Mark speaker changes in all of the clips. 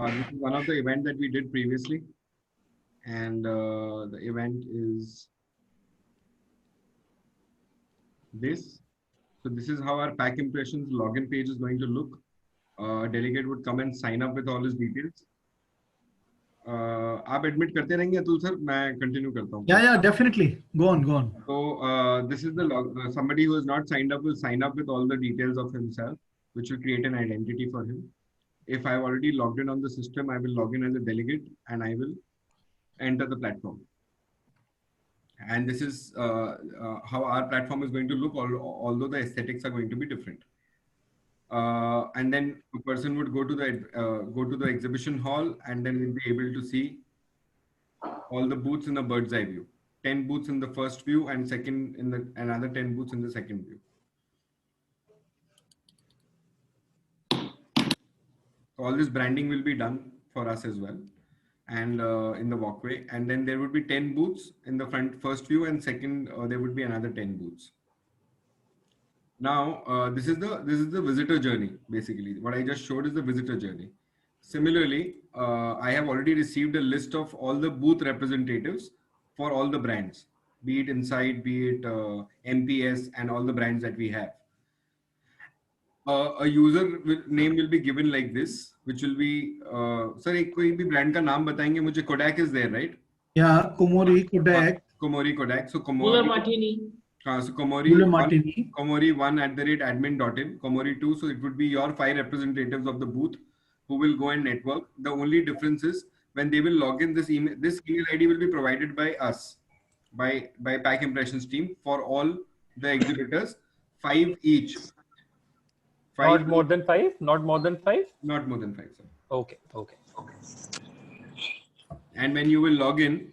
Speaker 1: This is one of the events that we did previously. And the event is this. So this is how our pack impressions login page is going to look. Delegate would come and sign up with all his details. आप admit करते रहेंगे Atul sir, मैं continue करता हूँ.
Speaker 2: Yeah, definitely. Go on.
Speaker 1: So this is the somebody who is not signed up will sign up with all the details of himself, which will create an identity for him. If I've already logged in on the system, I will log in as a delegate and I will enter the platform. And this is how our platform is going to look, although the aesthetics are going to be different. And then a person would go to the exhibition hall, and then we'll be able to see all the booths in a bird's eye view. 10 booths in the first view, and second in the another 10 booths in the second view. So all this branding will be done for us as well, and in the walkway. And then there would be 10 booths in the first view, and second there would be another 10 booths. Now this is the visitor journey. Basically, what I just showed is the visitor journey. Similarly, I have already received a list of all the booth representatives for all the brands, be it Inside, be it MPS, and all the brands that we have. A user name will be given like this, which will be sir, एक कोई भी brand का नाम बताएंगे मुझे. Kodak is there, right?
Speaker 2: Yeah, Komori, Kodak.
Speaker 1: Komori, Kodak. So Komori.
Speaker 3: Muller Martini.
Speaker 1: So Komori 1@admin.in, Komori 2. So it would be your 5 representatives of the booth who will go and network. The only difference is when they will log in, this email ID will be provided by us, by Pack Impressions team for all the exhibitors, 5 each.
Speaker 4: 5 not more than 5? Not more than 5?
Speaker 1: Not more than 5, sir.
Speaker 4: Okay.
Speaker 1: And when you will log in,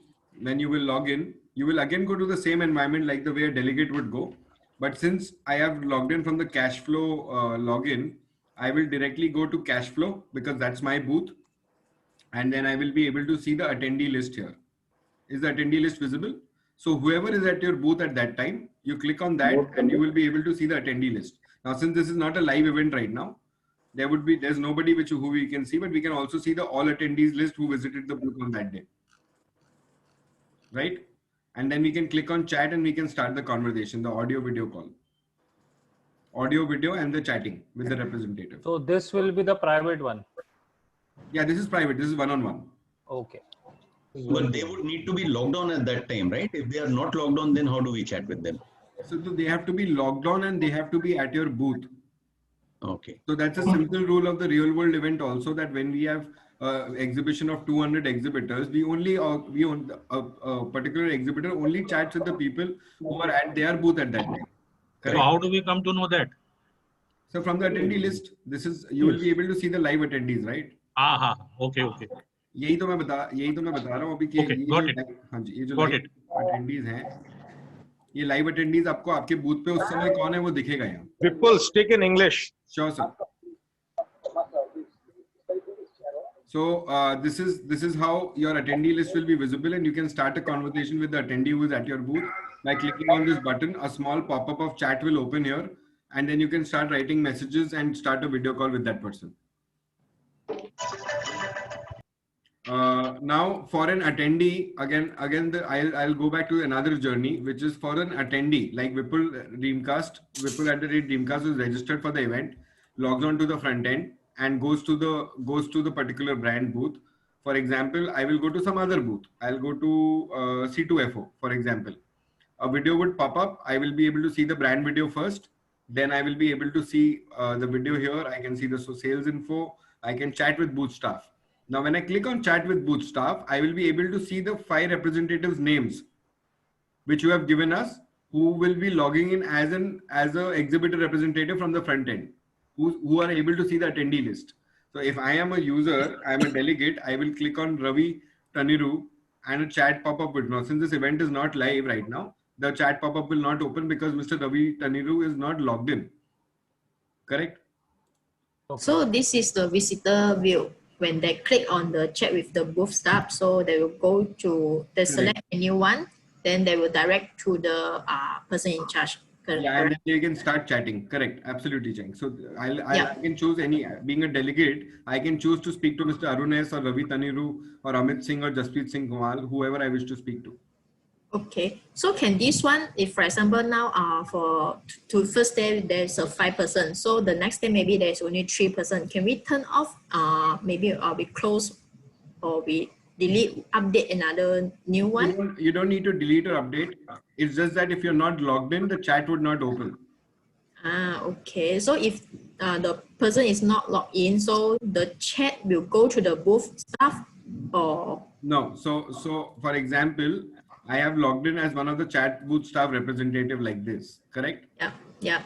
Speaker 1: you will again go to the same environment like the way a delegate would go. But since I have logged in from the cash flow login, I will directly go to cash flow because that's my booth. And then I will be able to see the attendee list here. Is the attendee list visible? So whoever is at your booth at that time, you click on that and you will be able to see the attendee list. Now, since this is not a live event right now, there's nobody who we can see, but we can also see the all attendees list who visited the booth on that day. Right? And then we can click on chat and we can start the conversation, the audio video call. Audio video and the chatting with the representative.
Speaker 4: So this will be the private one.
Speaker 1: Yeah, this is private. This is one-on-one.
Speaker 4: Okay.
Speaker 5: But they would need to be logged on at that time, right? If they are not logged on, then how do we chat with them?
Speaker 1: So they have to be logged on and they have to be at your booth.
Speaker 5: Okay.
Speaker 1: So that's a simple rule of the real world event also, that when we have exhibition of 200 exhibitors, we own a particular exhibitor only chats with the people who are at their booth at that time. Correct?
Speaker 6: So how do we come to know that?
Speaker 1: So from the attendee list, you will be able to see the live attendees, right?
Speaker 6: Okay.
Speaker 1: यही तो मैं बता रहा हूँ अभी कि ये जो लाइव अटेंडीज हैं, ये लाइव अटेंडीज आपको आपके बूथ पे उस समय कौन है वो दिखेगा यहाँ.
Speaker 7: Vipul, stick in English.
Speaker 1: Sure, sir. So this is how your attendee list will be visible, and you can start a conversation with the attendee who is at your booth by clicking on this button. A small pop-up of chat will open here, and then you can start writing messages and start a video call with that person. Now for an attendee, again I'll go back to another journey, which is for an attendee like Vipul Dreamcast is registered for the event, logs on to the front end and goes to the particular brand booth. For example, I will go to some other booth. I'll go to C2FO, for example. A video would pop up. I will be able to see the brand video first. Then I will be able to see the video here. I can see the sales info. I can chat with booth staff. Now, when I click on chat with booth staff, I will be able to see the 5 representatives' names, which you have given us, who will be logging in as an exhibitor representative from the front end, who are able to see the attendee list. So if I am a user, I am a delegate, I will click on Ravi Taniru and a chat pop-up will now. Since this event is not live right now, the chat pop-up will not open because Mr. Ravi Taniru is not logged in. Correct?
Speaker 3: Okay. So this is the visitor view. When they click on the chat with the booth staff, so they will go to the select a new one, then they will direct to the person in charge. Correct.
Speaker 1: Yeah, and then they can start chatting. Correct. Absolutely, Cheng. So I can choose any, being a delegate, I can choose to speak to Mr. Arun S or Ravi Taniru or Amit Singh or Jasprit Singh Kamal, whoever I wish to speak to.
Speaker 3: Okay, so can this one, if for example now for to first day there's a 5%, so the next day maybe there's only 3%. Can we turn off? Maybe we close or we delete, update another new one.
Speaker 1: You don't need to delete or update. It's just that if you're not logged in, the chat would not open.
Speaker 3: Okay. So if the person is not logged in, so the chat will go to the booth staff or
Speaker 1: No. So for example, I have logged in as one of the chat booth staff representative like this. Correct?
Speaker 3: yeah.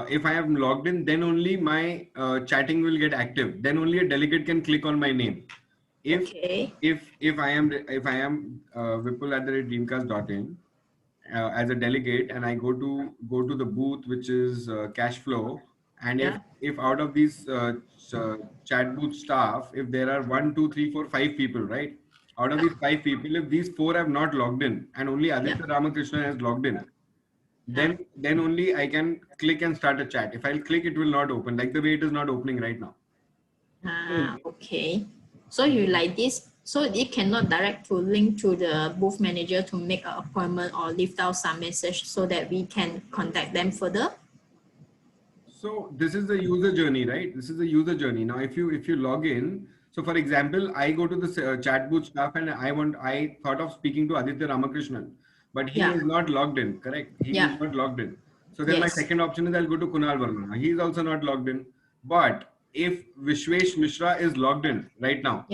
Speaker 1: If I am logged in, then only my chatting will get active. Then only a delegate can click on my name. If I am vipul@dreamcast.in as a delegate and I go to the booth which is cash flow, and if out of these chat booth staff, if there are 1, 2, 3, 4, 5 people, right? Out of these 5 people, if these 4 have not logged in and only Aditya Ramakrishnan has logged in, then only I can click and start a chat. If I'll click, it will not open, like the way it is not opening right now.
Speaker 3: Okay. So you like this, so it cannot direct to link to the booth manager to make an appointment or leave out some message so that we can contact them further.
Speaker 1: So this is the user journey, right? This is the user journey. Now, if you log in, so for example, I go to the chat booth staff and I thought of speaking to Aditya Ramakrishnan, but he is not logged in, correct? He is not logged in. So then my second option is I'll go to Kunal Verma. He is also not logged in. But if Vishwesh Mishra is logged in right now,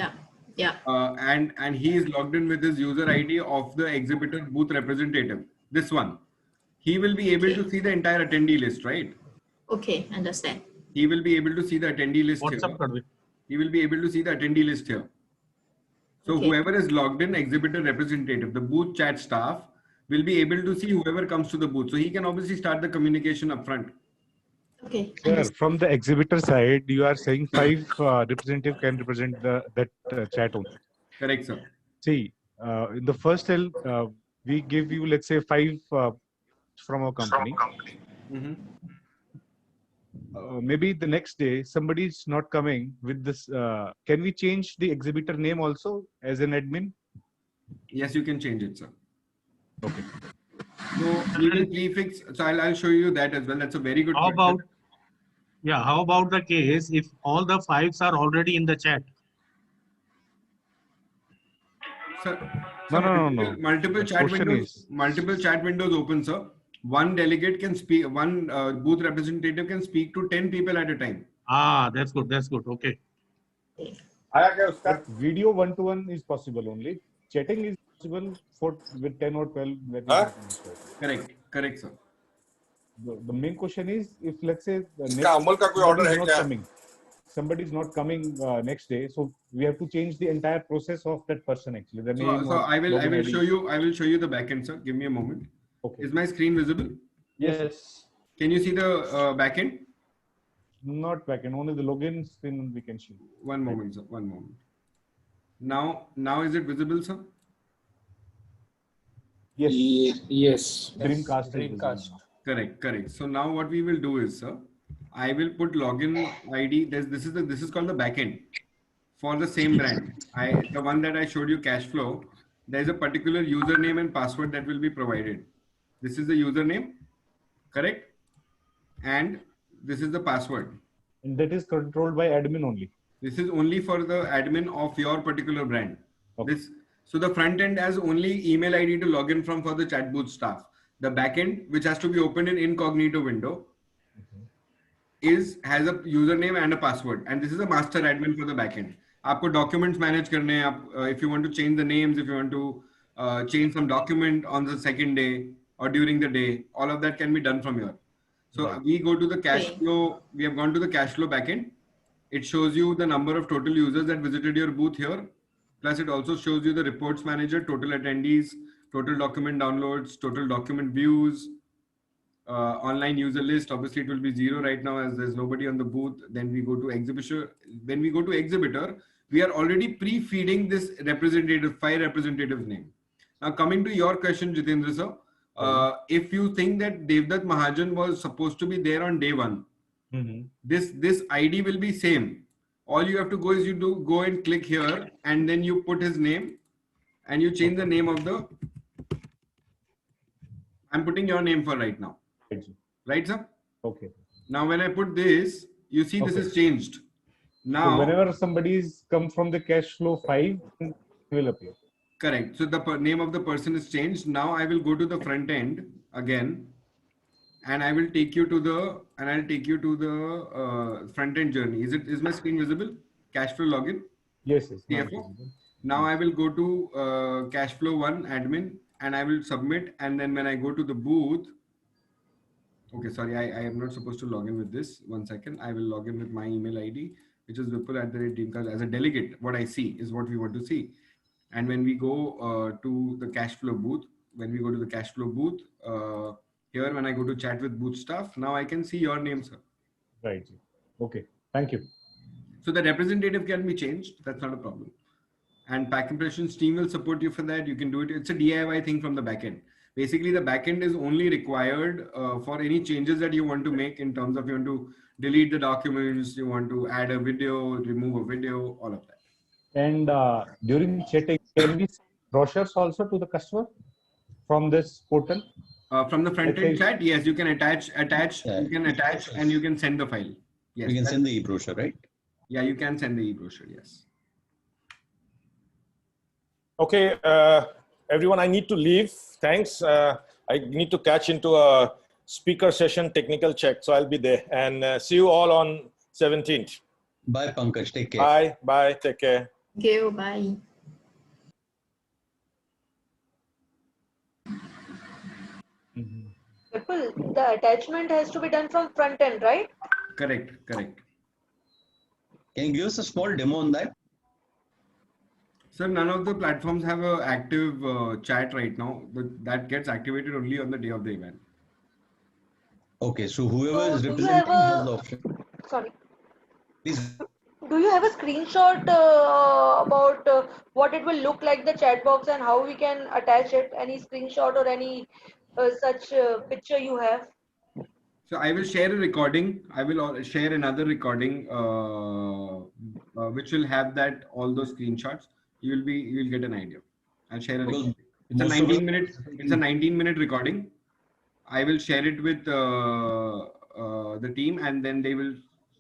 Speaker 1: and he is logged in with his user ID of the exhibitor booth representative, this one, he will be able to see the entire attendee list, right?
Speaker 3: Okay, understand.
Speaker 1: He will be able to see the attendee list
Speaker 6: What's
Speaker 1: here.
Speaker 6: up, Kadvi?
Speaker 1: He will be able to see the attendee list here. So whoever is logged in, exhibitor representative, the booth chat staff will be able to see whoever comes to the booth. So he can obviously start the communication up front.
Speaker 3: Okay.
Speaker 8: Sir, from the exhibitor side, you are saying 5 representative can represent that chat only.
Speaker 1: Correct, sir.
Speaker 8: See, in the first cell, we give you, let's say, 5 from our company. Maybe the next day somebody is not coming with this. Can we change the exhibitor name also as an admin?
Speaker 1: Yes, you can change it, sir.
Speaker 8: Okay.
Speaker 1: So we will prefix. So I'll show you that as well. That's a very good.
Speaker 6: How about the case if all the 5s are already in the chat?
Speaker 1: Sir,
Speaker 8: No.
Speaker 1: Multiple chat windows. Multiple chat windows open, sir. One delegate can speak. One booth representative can speak to 10 people at a time.
Speaker 6: That's good. That's good. Okay.
Speaker 8: But video one-to-one is possible only. Chatting is possible with 10 or 12.
Speaker 1: Correct, sir.
Speaker 8: The main question is, if let's say somebody is not coming next day, so we have to change the entire process of that person actually.
Speaker 1: So I will show you the backend, sir. Give me a moment.
Speaker 8: Okay.
Speaker 1: Is my screen visible?
Speaker 4: Yes.
Speaker 1: Can you see the backend?
Speaker 8: Not backend, only the login screen we can see.
Speaker 1: One moment, sir. One moment. Now is it visible, sir?
Speaker 8: Yes.
Speaker 4: Dreamcast.
Speaker 1: Correct. So now what we will do is, sir, I will put login ID. This is called the backend for the same brand. The one that I showed you, cash flow. There is a particular username and password that will be provided. This is the username, correct? And this is the password.
Speaker 8: And that is controlled by admin only.
Speaker 1: This is only for the admin of your particular brand.
Speaker 8: Okay.
Speaker 1: So the front end has only email ID to log in from for the chat booth staff. The back end, which has to be opened in incognito window, has a username and a password. And this is a master admin for the back end. आपको documents manage करने हैं. If you want to change the names, if you want to change some document on the second day or during the day, all of that can be done from here. So we go to the cash flow. We have gone to the cash flow backend. It shows you the number of total users that visited your booth here. Plus it also shows you the reports manager, total attendees, total document downloads, total document views, online user list. Obviously it will be 0 right now as there's nobody on the booth. Then we go to exhibitor. When we go to exhibitor, we are already pre-feeding this representative, 5 representatives name. Now coming to your question, Jitendra sir, If you think that Devdutt Mahajan was supposed to be there on day one, this ID will be same. All you have to go is go and click here, and then you put his name, and you change the name of the. I'm putting your name for right now. Right, sir?
Speaker 8: Okay.
Speaker 1: Now, when I put this, you see this is changed. Now,
Speaker 8: so whenever somebody's come from the cash flow 5, it will appear.
Speaker 1: Correct. So the name of the person is changed. Now I will go to the front end again, and I will take you to the front end journey. Is my screen visible? Cashflow login.
Speaker 8: Yes.
Speaker 1: CFO. Now I will go to Cashflow 1 admin, and I will submit. And then when I go to the booth, okay, sorry, I am not supposed to log in with this. 1 second. I will log in with my email ID, which is vipul@teamcast. As a delegate, what I see is what we want to see. And when we go to the cash flow booth, here when I go to chat with booth staff, now I can see your name, sir.
Speaker 8: Right. Okay. Thank you.
Speaker 1: So the representative can be changed. That's not a problem. And Pack Impressions team will support you for that. You can do it. It's a DIY thing from the backend. Basically, the backend is only required for any changes that you want to make in terms of you want to delete the documents, you want to add a video, remove a video, all of that.
Speaker 8: And during chatting, can we send brochures also to the customer from this portal?
Speaker 1: From the front end chat, yes, you can attach,
Speaker 5: Yeah.
Speaker 1: you can attach, and you can send the file. Yes,
Speaker 5: You can send the e-brochure, right?
Speaker 1: Yeah, you can send the e-brochure, yes.
Speaker 7: Okay, everyone, I need to leave. Thanks. I need to catch into a speaker session, technical check. So I'll be there. And see you all on 17th.
Speaker 5: Bye, Pankaj. Take care.
Speaker 7: Bye. Bye. Take care.
Speaker 3: Thank you. Bye.
Speaker 9: Vipul, the attachment has to be done from front end, right?
Speaker 1: Correct.
Speaker 5: Can you give us a small demo on that?
Speaker 1: Sir, none of the platforms have an active chat right now. That gets activated only on the day of the event.
Speaker 5: Okay, so whoever is
Speaker 9: do you
Speaker 5: representing
Speaker 9: have
Speaker 5: has
Speaker 9: a-
Speaker 5: the option.
Speaker 9: Sorry.
Speaker 5: Please.
Speaker 9: Do you have a screenshot about what it will look like, the chat box, and how we can attach it? Any screenshot or any such picture you have?
Speaker 1: So I will share a recording. I will share another recording which will have that all those screenshots. You will get an idea. I'll share a recording. It's a 19-minute recording. I will share it with the team, and then they will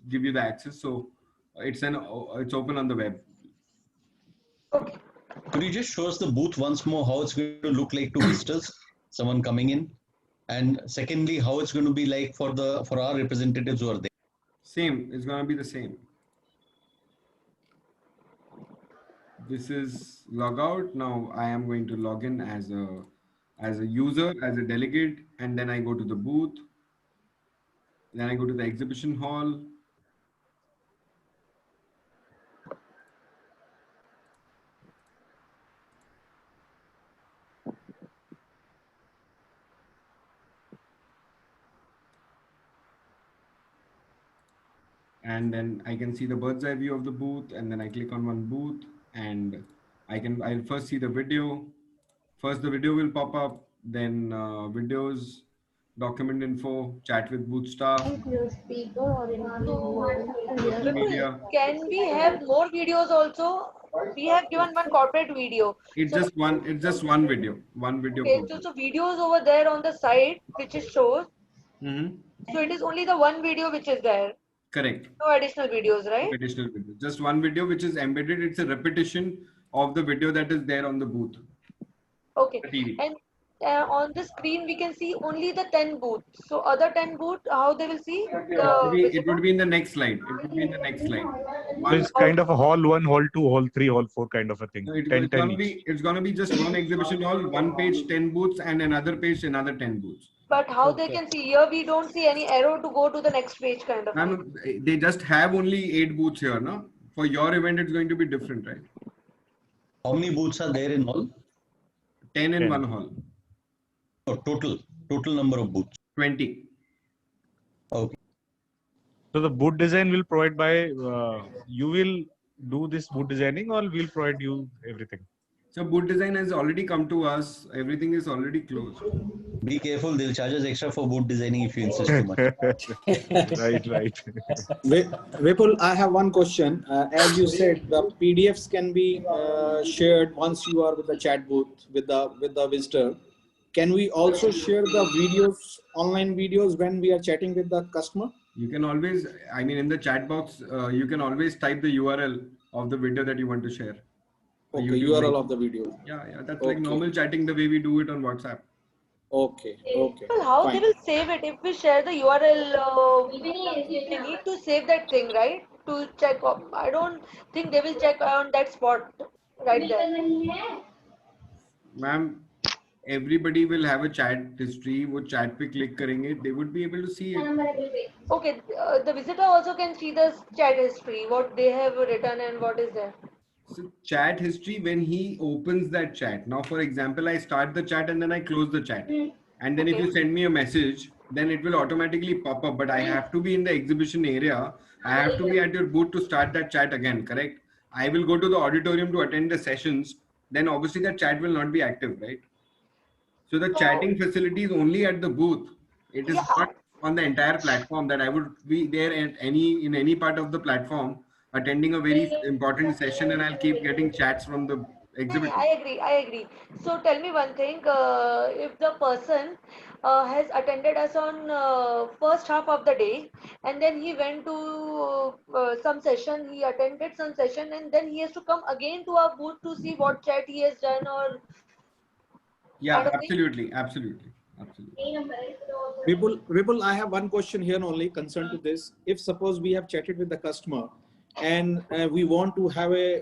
Speaker 1: give you the access. So it's open on the web.
Speaker 9: Okay.
Speaker 5: Could you just show us the booth once more, how it's going to look like to visitors, someone coming in? And secondly, how it's going to be like for our representatives who are there?
Speaker 1: Same. It's going to be the same. This is log out. Now I am going to log in as a user, as a delegate, and then I go to the booth. Then I go to the exhibition hall. And then I can see the bird's eye view of the booth, and then I click on one booth, and I'll first see the video. First the video will pop up, then videos, document info, chat with booth staff, social media.
Speaker 9: Can we have more videos also? We have given one corporate video.
Speaker 1: It's just one video. One video.
Speaker 9: Okay, so videos over there on the side, which is shows.
Speaker 1: Mm-hmm.
Speaker 9: So it is only the one video which is there.
Speaker 1: Correct.
Speaker 9: No additional videos, right?
Speaker 1: Additional video. Just one video which is embedded. It's a repetition of the video that is there on the booth.
Speaker 9: Okay.
Speaker 1: The TV.
Speaker 9: And on the screen we can see only the 10 booths. So other 10 booths, how they will see?
Speaker 1: It would be in the next slide. It would be in the next slide.
Speaker 8: So it's kind of a hall 1, hall 2, hall 3, hall 4 kind of a thing.
Speaker 1: No,
Speaker 8: 10, 10 each.
Speaker 1: it's gonna be just one exhibition hall, one page 10 booths, and another page another 10 booths.
Speaker 9: But how they can see? Here we don't see any arrow to go to the next page kind of.
Speaker 1: And they just have only 8 booths here, no? For your event, it's going to be different, right?
Speaker 5: How many booths are there in all?
Speaker 1: 10 in one hall.
Speaker 5: Oh, total number of booths.
Speaker 1: 20.
Speaker 5: Okay.
Speaker 8: So the booth design will provide by, you will do this booth designing, or we'll provide you everything?
Speaker 1: So booth design has already come to us. Everything is already closed.
Speaker 5: Be careful, they'll charge us extra for booth designing if you insist too much.
Speaker 8: Right.
Speaker 10: Vipul, I have one question. As you said, the PDFs can be shared once you are with the chat booth with the visitor. Can we also share the videos, online videos, when we are chatting with the customer?
Speaker 1: You can always, I mean, in the chat box, you can always type the URL of the video that you want to share.
Speaker 10: Okay,
Speaker 1: YouTube
Speaker 10: URL
Speaker 1: link.
Speaker 10: of the video.
Speaker 1: Yeah, that's
Speaker 10: Okay.
Speaker 1: like normal chatting the way we do it on WhatsApp.
Speaker 10: Okay.
Speaker 9: Well, how
Speaker 10: Fine.
Speaker 9: they will save it if we share the URL? They need to save that thing, right? To check. I don't think they will check on that spot right there.
Speaker 1: Ma'am, everybody will have a chat history. वो chat पे click करेंगे, they would be able to see it.
Speaker 9: Okay, the visitor also can see the chat history, what they have written and what is there.
Speaker 1: So chat history when he opens that chat. Now, for example, I start the chat and then I close the chat. And then if you send me a message, then it will automatically pop up. But I have to be in the exhibition area. I have to be at your booth to start that chat again, correct? I will go to the auditorium to attend the sessions. Then obviously that chat will not be active, right? So the chatting facility is only at the booth. It is not on the entire platform that I would be there in any part of the platform attending a very important session and I'll keep getting chats from the exhibitor.
Speaker 9: I agree. So tell me one thing, if the person has attended us on first half of the day and then he went to some session, he attended some session and then he has to come again to our booth to see what chat he has done or...
Speaker 1: Yeah, absolutely.
Speaker 10: Vipul, I have one question here only concerned to this. If suppose we have chatted with the customer and we want to have a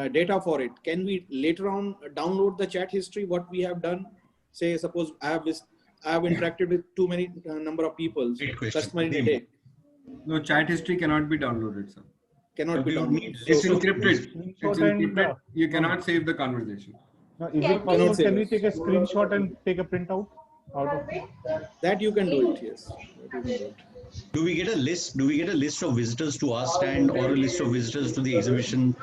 Speaker 10: data for it, can we later on download the chat history, what we have done? Say, suppose I have interacted with too many number of people, customer in a day.
Speaker 1: No, chat history cannot be downloaded, sir.
Speaker 10: Cannot be downloaded.
Speaker 1: It's encrypted. It's encrypted. You cannot save the conversation.
Speaker 8: Now, is it possible? Can we take a screenshot and take a printout out of it?
Speaker 10: That you can do it, yes.
Speaker 5: Do we get a list? Do we get a list of visitors to our stand or a list of visitors to the exhibition?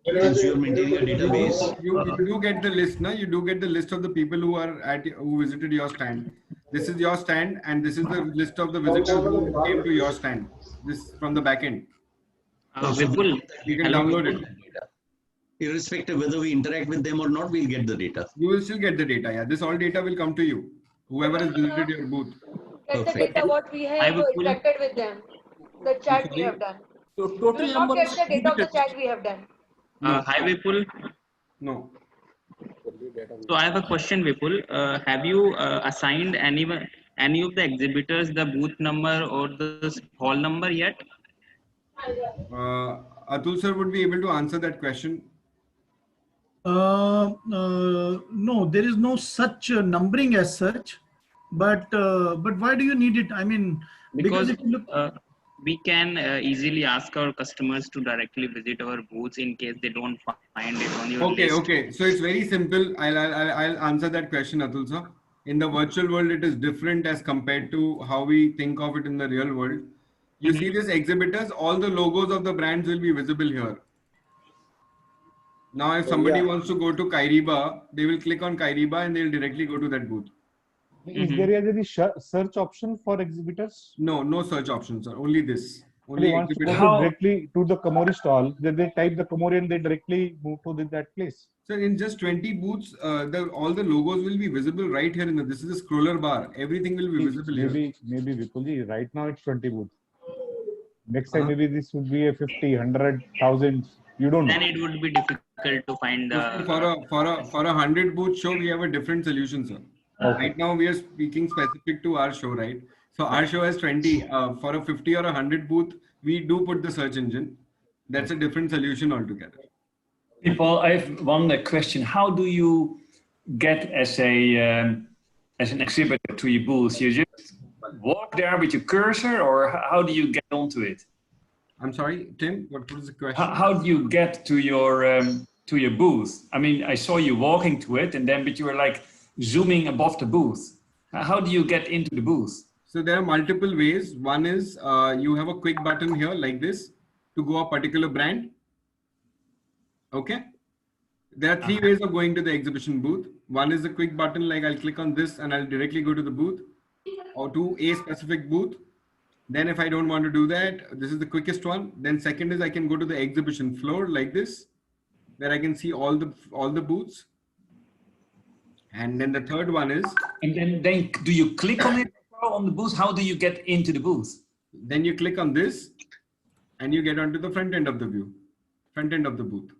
Speaker 5: Since you are maintaining a database.
Speaker 1: You do get the list, na? You do get the list of the people who visited your stand. This is your stand, and this is the list of the visitors who came to your stand. This from the back end.
Speaker 11: Vipul,
Speaker 1: you can download it.
Speaker 5: Irrespective whether we interact with them or not, we'll get the data.
Speaker 1: You will still get the data. Yeah, this all data will come to you. Whoever has visited your booth.
Speaker 9: Get the data what we have interacted with them, the chat we have done.
Speaker 11: So total
Speaker 9: we will
Speaker 11: number
Speaker 9: not get the data of the chat we have done.
Speaker 11: Hi Vipul.
Speaker 1: No.
Speaker 11: So I have a question, Vipul. Have you assigned any of the exhibitors the booth number or the hall number yet?
Speaker 1: Atul sir would be able to answer that question.
Speaker 2: No, there is no such numbering as such. But why do you need it? I mean,
Speaker 11: because
Speaker 2: if you look,
Speaker 11: we can easily ask our customers to directly visit our booths in case they don't find it on your list.
Speaker 1: Okay. So it's very simple. I'll answer that question, Atul sir. In the virtual world, it is different as compared to how we think of it in the real world. You see these exhibitors, all the logos of the brands will be visible here. Now, if somebody wants to go to Kairiba, they will click on Kairiba and they'll directly go to that booth.
Speaker 8: Is there any search option for exhibitors?
Speaker 1: No search option, sir. Only this. Only
Speaker 8: wants to go directly to the Komori stall. Then they type the Komori and they directly move to that place.
Speaker 1: Sir, in just 20 booths, all the logos will be visible right here. This is a scroller bar. Everything will be visible here.
Speaker 8: Maybe Vipulji, right now it's 20 booths. Next time maybe this would be a 50, 100, 1000. You don't know.
Speaker 11: Then it would be difficult to find the...
Speaker 1: For a 100 booth show, we have a different solution, sir. Okay. Right now, we are speaking specific to our show, right? So our show has 20. For a 50 or 100 booth, we do put the search engine. That's a different solution altogether.
Speaker 12: Paul, I have one question. How do you get as an exhibitor to your booth? You just walk there with your cursor, or how do you get onto it?
Speaker 1: I'm sorry, Tim. What was the question?
Speaker 12: How do you get to your booth? I mean, I saw you walking to it, but you were like zooming above the booth. How do you get into the booth?
Speaker 1: So there are multiple ways. One is you have a quick button here like this to go a particular brand. Okay. There are three ways of going to the exhibition booth. One is the quick button, like I'll click on this and I'll directly go to the booth or to a specific booth. Then if I don't want to do that, this is the quickest one. Then second is I can go to the exhibition floor like this, where I can see all the booths. And then the third one is.
Speaker 12: And then do you click on it on the booth? How do you get into the booth?
Speaker 1: Then you click on this and you get onto the front end of the booth,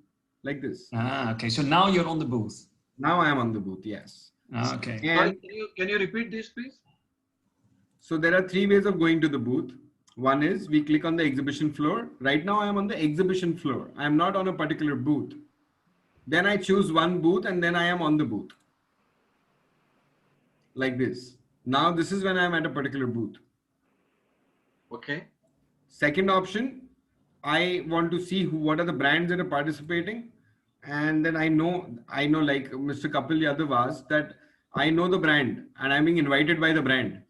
Speaker 1: like this.
Speaker 12: Ah, okay. So now you're on the booth.
Speaker 1: Now I am on the booth, yes.
Speaker 12: Ah, okay.
Speaker 1: And
Speaker 13: can you repeat this, please?
Speaker 1: so there are three ways of going to the booth. One is we click on the exhibition floor. Right now I am on the exhibition floor. I am not on a particular booth. Then I choose one booth and then I am on the booth. Like this. Now this is when I am at a particular booth.
Speaker 13: Okay.
Speaker 1: Second option, I want to see what are the brands that are participating. And then I know like Mr. Kapil Yadav asked that I know the brand and I'm being invited by the brand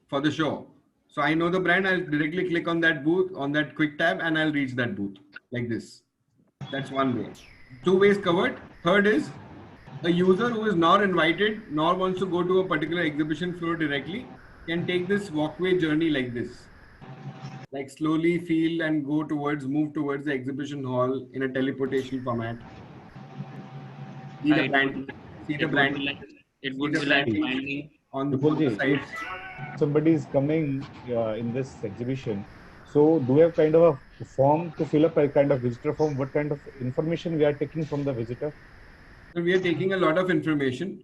Speaker 1: for the show. So I know the brand, I'll directly click on that booth, on that quick tab, and I'll reach that booth like this. That's one way. Two ways covered. Third is a user who is not invited nor wants to go to a particular exhibition floor directly can take this walkway journey like this. Like slowly feel and move towards the exhibition hall in a teleportation format. See the brand.
Speaker 11: It would be like finding
Speaker 1: on the both sides.
Speaker 8: Somebody is coming in this exhibition. So do we have kind of a form to fill up, a kind of visitor form? What kind of information we are taking from the visitor?
Speaker 1: So we are taking a lot of information.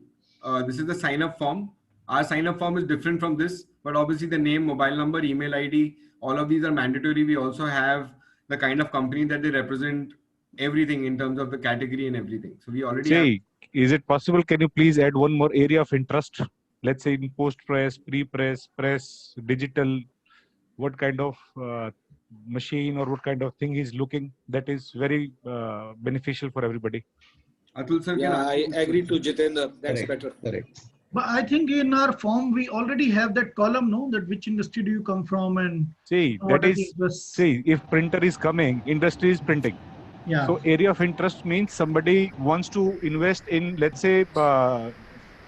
Speaker 1: This is the sign-up form. Our sign-up form is different from this, but obviously the name, mobile number, email ID, all of these are mandatory. We also have the kind of company that they represent, everything in terms of the category and everything. So we already
Speaker 8: is it possible? Can you please add one more area of interest? Let's say in post-press, pre-press, press, digital, what kind of machine or what kind of thing is looking that is very beneficial for everybody.
Speaker 1: Atul sir,
Speaker 10: yeah, I agree to Jitendra. That's better.
Speaker 5: Correct.
Speaker 2: But I think in our form we already have that column, no? That which industry do you come from and
Speaker 8: if printer is coming, industry is printing.
Speaker 2: Yeah.
Speaker 8: So area of interest means somebody wants to invest in, let's say,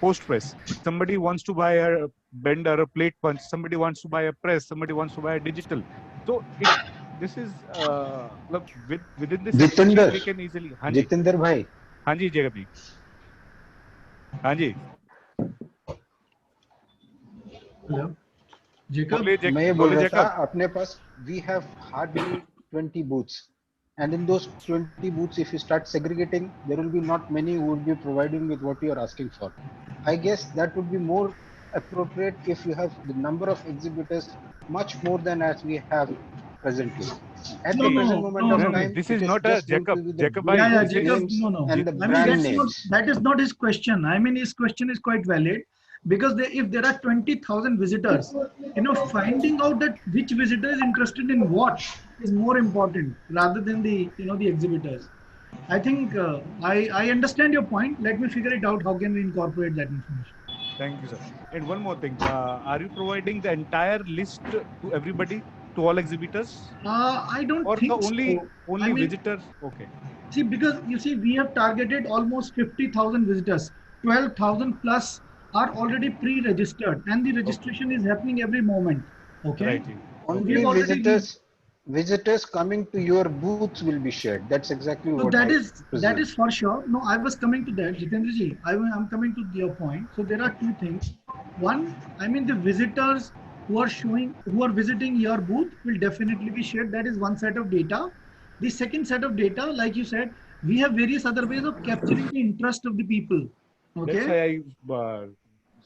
Speaker 8: post-press. Somebody wants to buy a bender, a plate punch. Somebody wants to buy a press. Somebody wants to buy a digital. So this is within this.
Speaker 14: Jitendra,
Speaker 8: we can easily.
Speaker 14: Jitendra bhai.
Speaker 8: हाँ जी जगह भी. हाँ जी.
Speaker 2: Hello. Jacob.
Speaker 14: मैं ये बोल रहा था अपने पास we have hardly 20 booths. And in those 20 booths, if you start segregating, there will be not many who will be providing with what you are asking for. I guess that would be more appropriate if you have the number of exhibitors much more than as we have presently. At the present moment of time,
Speaker 8: this is not a Jacob.
Speaker 2: Jacob, no.
Speaker 14: And the brand names.
Speaker 2: That is not his question. I mean, his question is quite valid. Because if there are 20,000 visitors, finding out that which visitor is interested in what is more important rather than the exhibitors. I think I understand your point. Let me figure it out. How can we incorporate that information?
Speaker 8: Thank you, sir. And one more thing, are you providing the entire list to everybody, to all exhibitors?
Speaker 2: I don't think
Speaker 8: so. Or only visitors? Okay.
Speaker 2: See, because you see, we have targeted almost 50,000 visitors. 12,000 plus are already pre-registered, and the registration is happening every moment. Okay.
Speaker 8: Right.
Speaker 14: Only visitors coming to your booths will be shared. That's exactly what
Speaker 2: that is for sure. No, I was coming to that, Jitendraji. I'm coming to your point. So there are two things. One, I mean the visitors who are visiting your booth will definitely be shared. That is one set of data. The second set of data, like you said, we have various other ways of capturing the interest of the people. Okay.
Speaker 8: That's why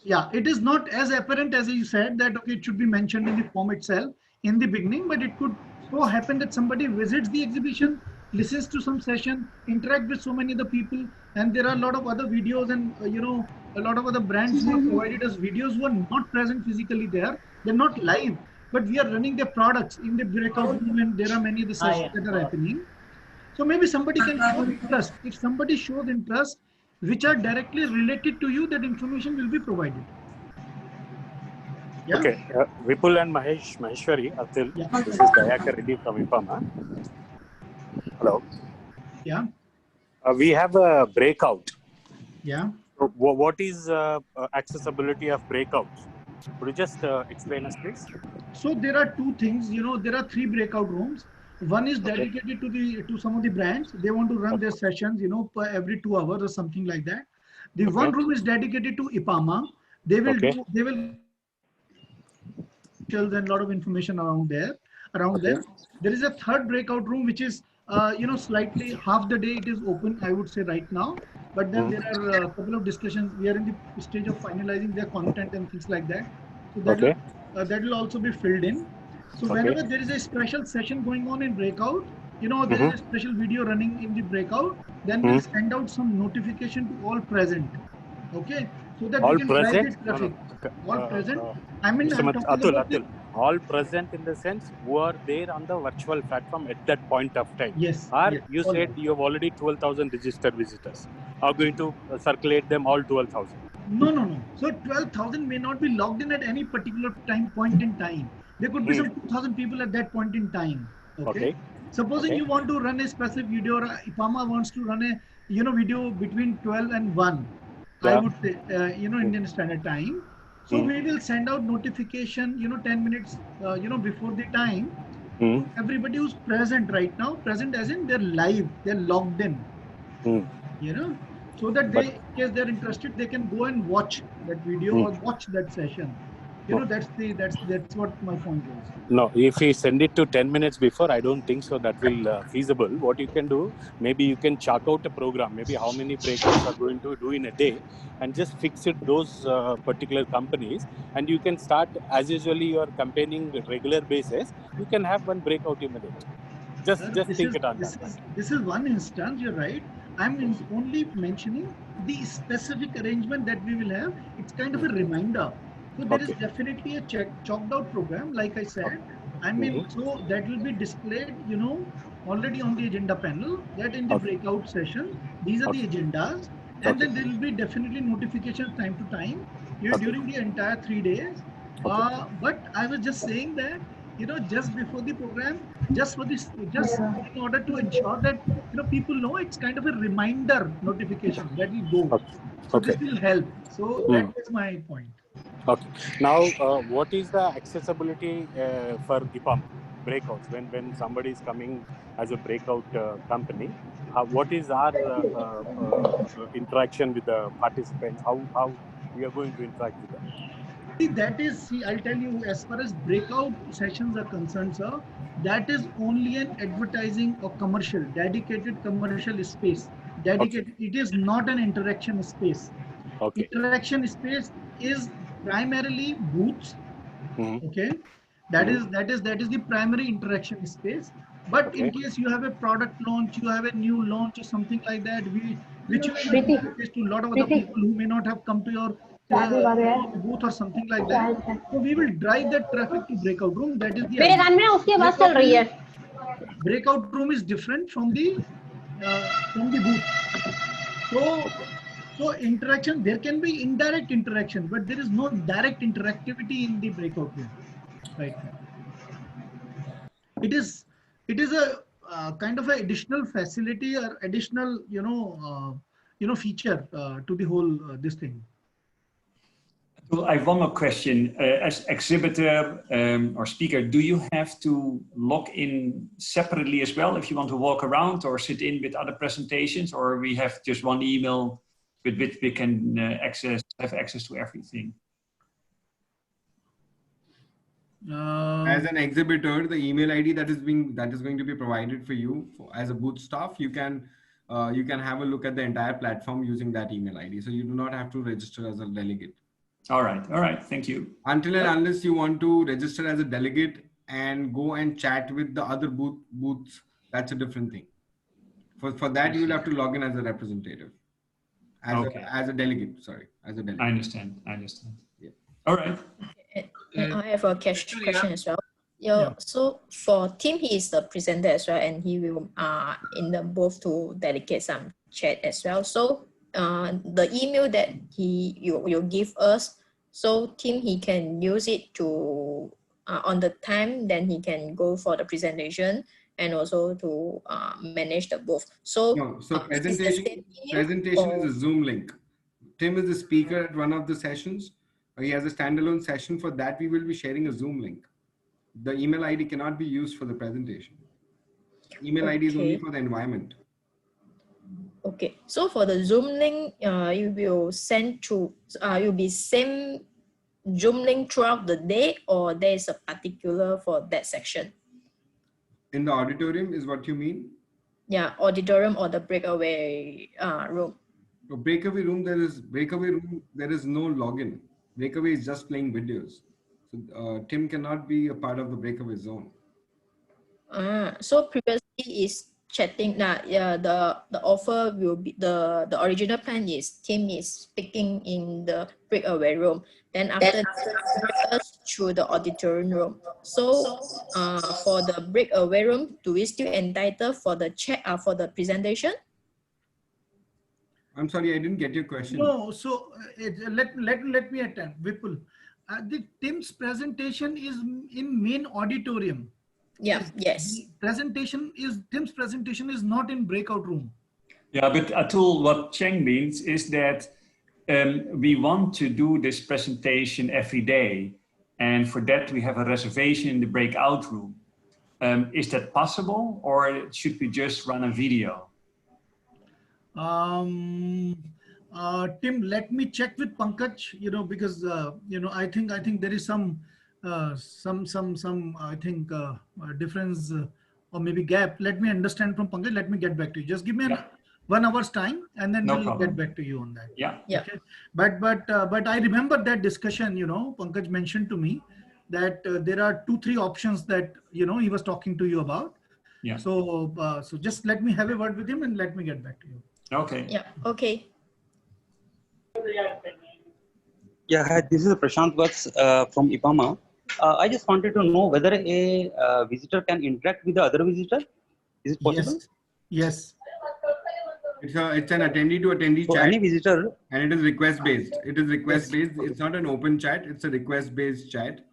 Speaker 2: yeah, it is not as apparent as you said that it should be mentioned in the form itself in the beginning, but it could so happen that somebody visits the exhibition, listens to some session, interact with so many other people, and there are a lot of other videos and a lot of other brands who have provided us videos who are not present physically there. They're not live, but we are running their products in the breakout room, and there are many of the sessions that are happening. So maybe somebody can show interest. If somebody shows interest, which are directly related to you, that information will be provided. Yeah?
Speaker 15: Okay, Vipul and Maheshwari, Atul, this is Dayakar Reddy from IPAMA. Hello.
Speaker 2: Yeah.
Speaker 15: We have a breakout.
Speaker 2: Yeah.
Speaker 15: So what is accessibility of breakouts? Could you just explain us, please?
Speaker 2: So there are two things. You know, there are 3 breakout rooms. One is dedicated to some of the brands. They want to run their sessions, you know, per every 2 hours or something like that. The one room is dedicated to IPAMA. They will and a lot of information around there. Them. There is a third breakout room which is you know, slightly half the day it is open, I would say right now. But then there are a couple of discussions. We are in the stage of finalizing their content and things like that. So that will also be filled in. So whenever there is a special session going on in breakout, you know, there is a special video running in the breakout, then we'll send out some notification to all present. Okay, so that
Speaker 15: all
Speaker 2: we can drive the traffic. All present. I mean,
Speaker 15: Atul, all present in the sense who are there on the virtual platform at that point of time.
Speaker 2: Yes.
Speaker 15: Or
Speaker 2: yes,
Speaker 15: you said you have already 12,000 registered visitors. Are going to circulate them all 12,000?
Speaker 2: No. So 12,000 may not be logged in at any particular point in time. There could be some 2,000 people at that point in time. Okay. Supposing you want to run a specific video, or IPAMA wants to run a video between 12 and 1. I would say, Indian Standard Time. So we will send out notification, 10 minutes, before the time to everybody who's present right now. Present as in they're live, they're logged in. So that in case they're interested, they can go and watch that video or watch that session. That's what my point is.
Speaker 15: No, if we send it to 10 minutes before, I don't think so that will feasible. What you can do, maybe you can chart out a program, maybe how many breakouts are going to do in a day, and just fix it those particular companies, and you can start as usually you are campaigning regular basis. You can have one breakout in a day. Just think it on that.
Speaker 2: This is one instance. You're right. I'm only mentioning the specific arrangement that we will have. It's kind of a reminder. So there is definitely a chalked out program, like I said. I mean, so that will be displayed, already on the agenda panel, that in the breakout session, these are the agendas. And then there will be definitely notifications time to time, during the entire 3 days. But I was just saying that, just before the program, just in order to ensure that, people know, it's kind of a reminder notification that will go. So this will help. So that is my point.
Speaker 15: Okay. Now, what is the accessibility for IPAMA breakouts? When somebody is coming as a breakout company, what is our interaction with the participants? How we are going to interact with them?
Speaker 2: I'll tell you, as far as breakout sessions are concerned, sir, that is only an advertising or commercial, dedicated commercial space. Dedicated. It is not an interaction space. Interaction space is primarily booths. That is the primary interaction space. But in case you have a product launch, you have a new launch or something like that, which will interface to a lot of other people who may not have come to your booth or something like that. So we will drive that traffic to breakout room. That is the breakout room is different from the booth. So interaction, there can be indirect interaction, but there is no direct interactivity in the breakout room. Right. It is a kind of an additional facility or additional, feature to the whole this thing.
Speaker 12: Well, I have one more question. As exhibitor or speaker, do you have to log in separately as well if you want to walk around or sit in with other presentations, or we have just one email with which we can have access to everything?
Speaker 1: As an exhibitor, the email ID that is going to be provided for you as a booth staff, you can have a look at the entire platform using that email ID. So you do not have to register as a delegate.
Speaker 12: All right. Thank you.
Speaker 1: Until and unless you want to register as a delegate and go and chat with the other booths, that's a different thing. For that, you will have to log in as a representative. As a delegate.
Speaker 12: I understand.
Speaker 1: Yeah.
Speaker 12: All right.
Speaker 3: I have a question as well. So for Tim, he is the presenter as well, and he will in the booth to delegate some chat as well. So the email that you give us, so Tim, he can use it to on the time, then he can go for the presentation, and also to manage the booth. So,
Speaker 1: no, so
Speaker 3: is this the same
Speaker 1: presentation
Speaker 3: or-
Speaker 1: is a Zoom link. Tim is the speaker at one of the sessions. He has a standalone session. For that, we will be sharing a Zoom link. The email ID cannot be used for the presentation. Email ID is only
Speaker 3: Okay.
Speaker 1: for the environment.
Speaker 3: Okay, so for the Zoom link, you will send to, you'll be send Zoom link throughout the day, or there is a particular for that section?
Speaker 1: In the auditorium is what you mean?
Speaker 3: Yeah, auditorium or the breakaway room.
Speaker 1: So breakaway room, there is no login. Breakaway is just playing videos. So Tim cannot be a part of the breakaway zone.
Speaker 3: So previously is chatting. Yeah, the offer will be the original plan is Tim is speaking in the breakaway room. Then after that, through the auditorium room. So for the breakaway room, do we still entitled for the chat for the presentation?
Speaker 1: I'm sorry, I didn't get your question.
Speaker 2: No, so let me attempt. Vipul, the Tim's presentation is in main auditorium.
Speaker 3: Yeah, yes.
Speaker 2: Tim's presentation is not in breakout room.
Speaker 12: Yeah, but Atul, what Cheng means is that we want to do this presentation every day. And for that, we have a reservation in the breakout room. Is that possible, or should we just run a video?
Speaker 2: Tim, let me check with Pankaj, because, I think there is some difference or maybe gap. Let me understand from Pankaj. Let me get back to you. Just give me 1 hour's time, and then we'll get back to you on that.
Speaker 12: Yeah.
Speaker 2: Okay. But I remember that discussion. Pankaj mentioned to me that there are 2-3 options that he was talking to you about.
Speaker 12: Yeah.
Speaker 2: So just let me have a word with him, and let me get back to you.
Speaker 12: Okay.
Speaker 3: Yeah. Okay.
Speaker 16: Yeah, hi, this is Prashant Vats from IPAMA. I just wanted to know whether a visitor can interact with the other visitor. Is it possible?
Speaker 2: Yes.
Speaker 1: It's an attendee to attendee
Speaker 16: So
Speaker 1: chat.
Speaker 16: any visitor,
Speaker 1: And it is request based. It's not an open chat. It's a request based chat.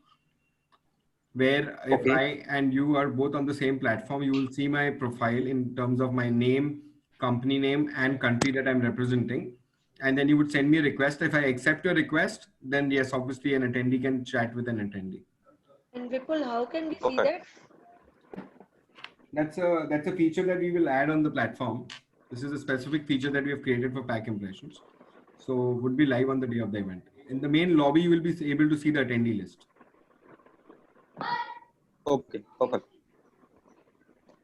Speaker 1: Where if I and you are both on the same platform, you will see my profile in terms of my name, company name, and country that I'm representing. And then you would send me a request. If I accept your request, then yes, obviously an attendee can chat with an attendee.
Speaker 9: And Vipul, how can we see that?
Speaker 1: That's a feature that we will add on the platform. This is a specific feature that we have created for Pack Impressions. So would be live on the day of the event. In the main lobby, you will be able to see the attendee list.
Speaker 16: okay, perfect.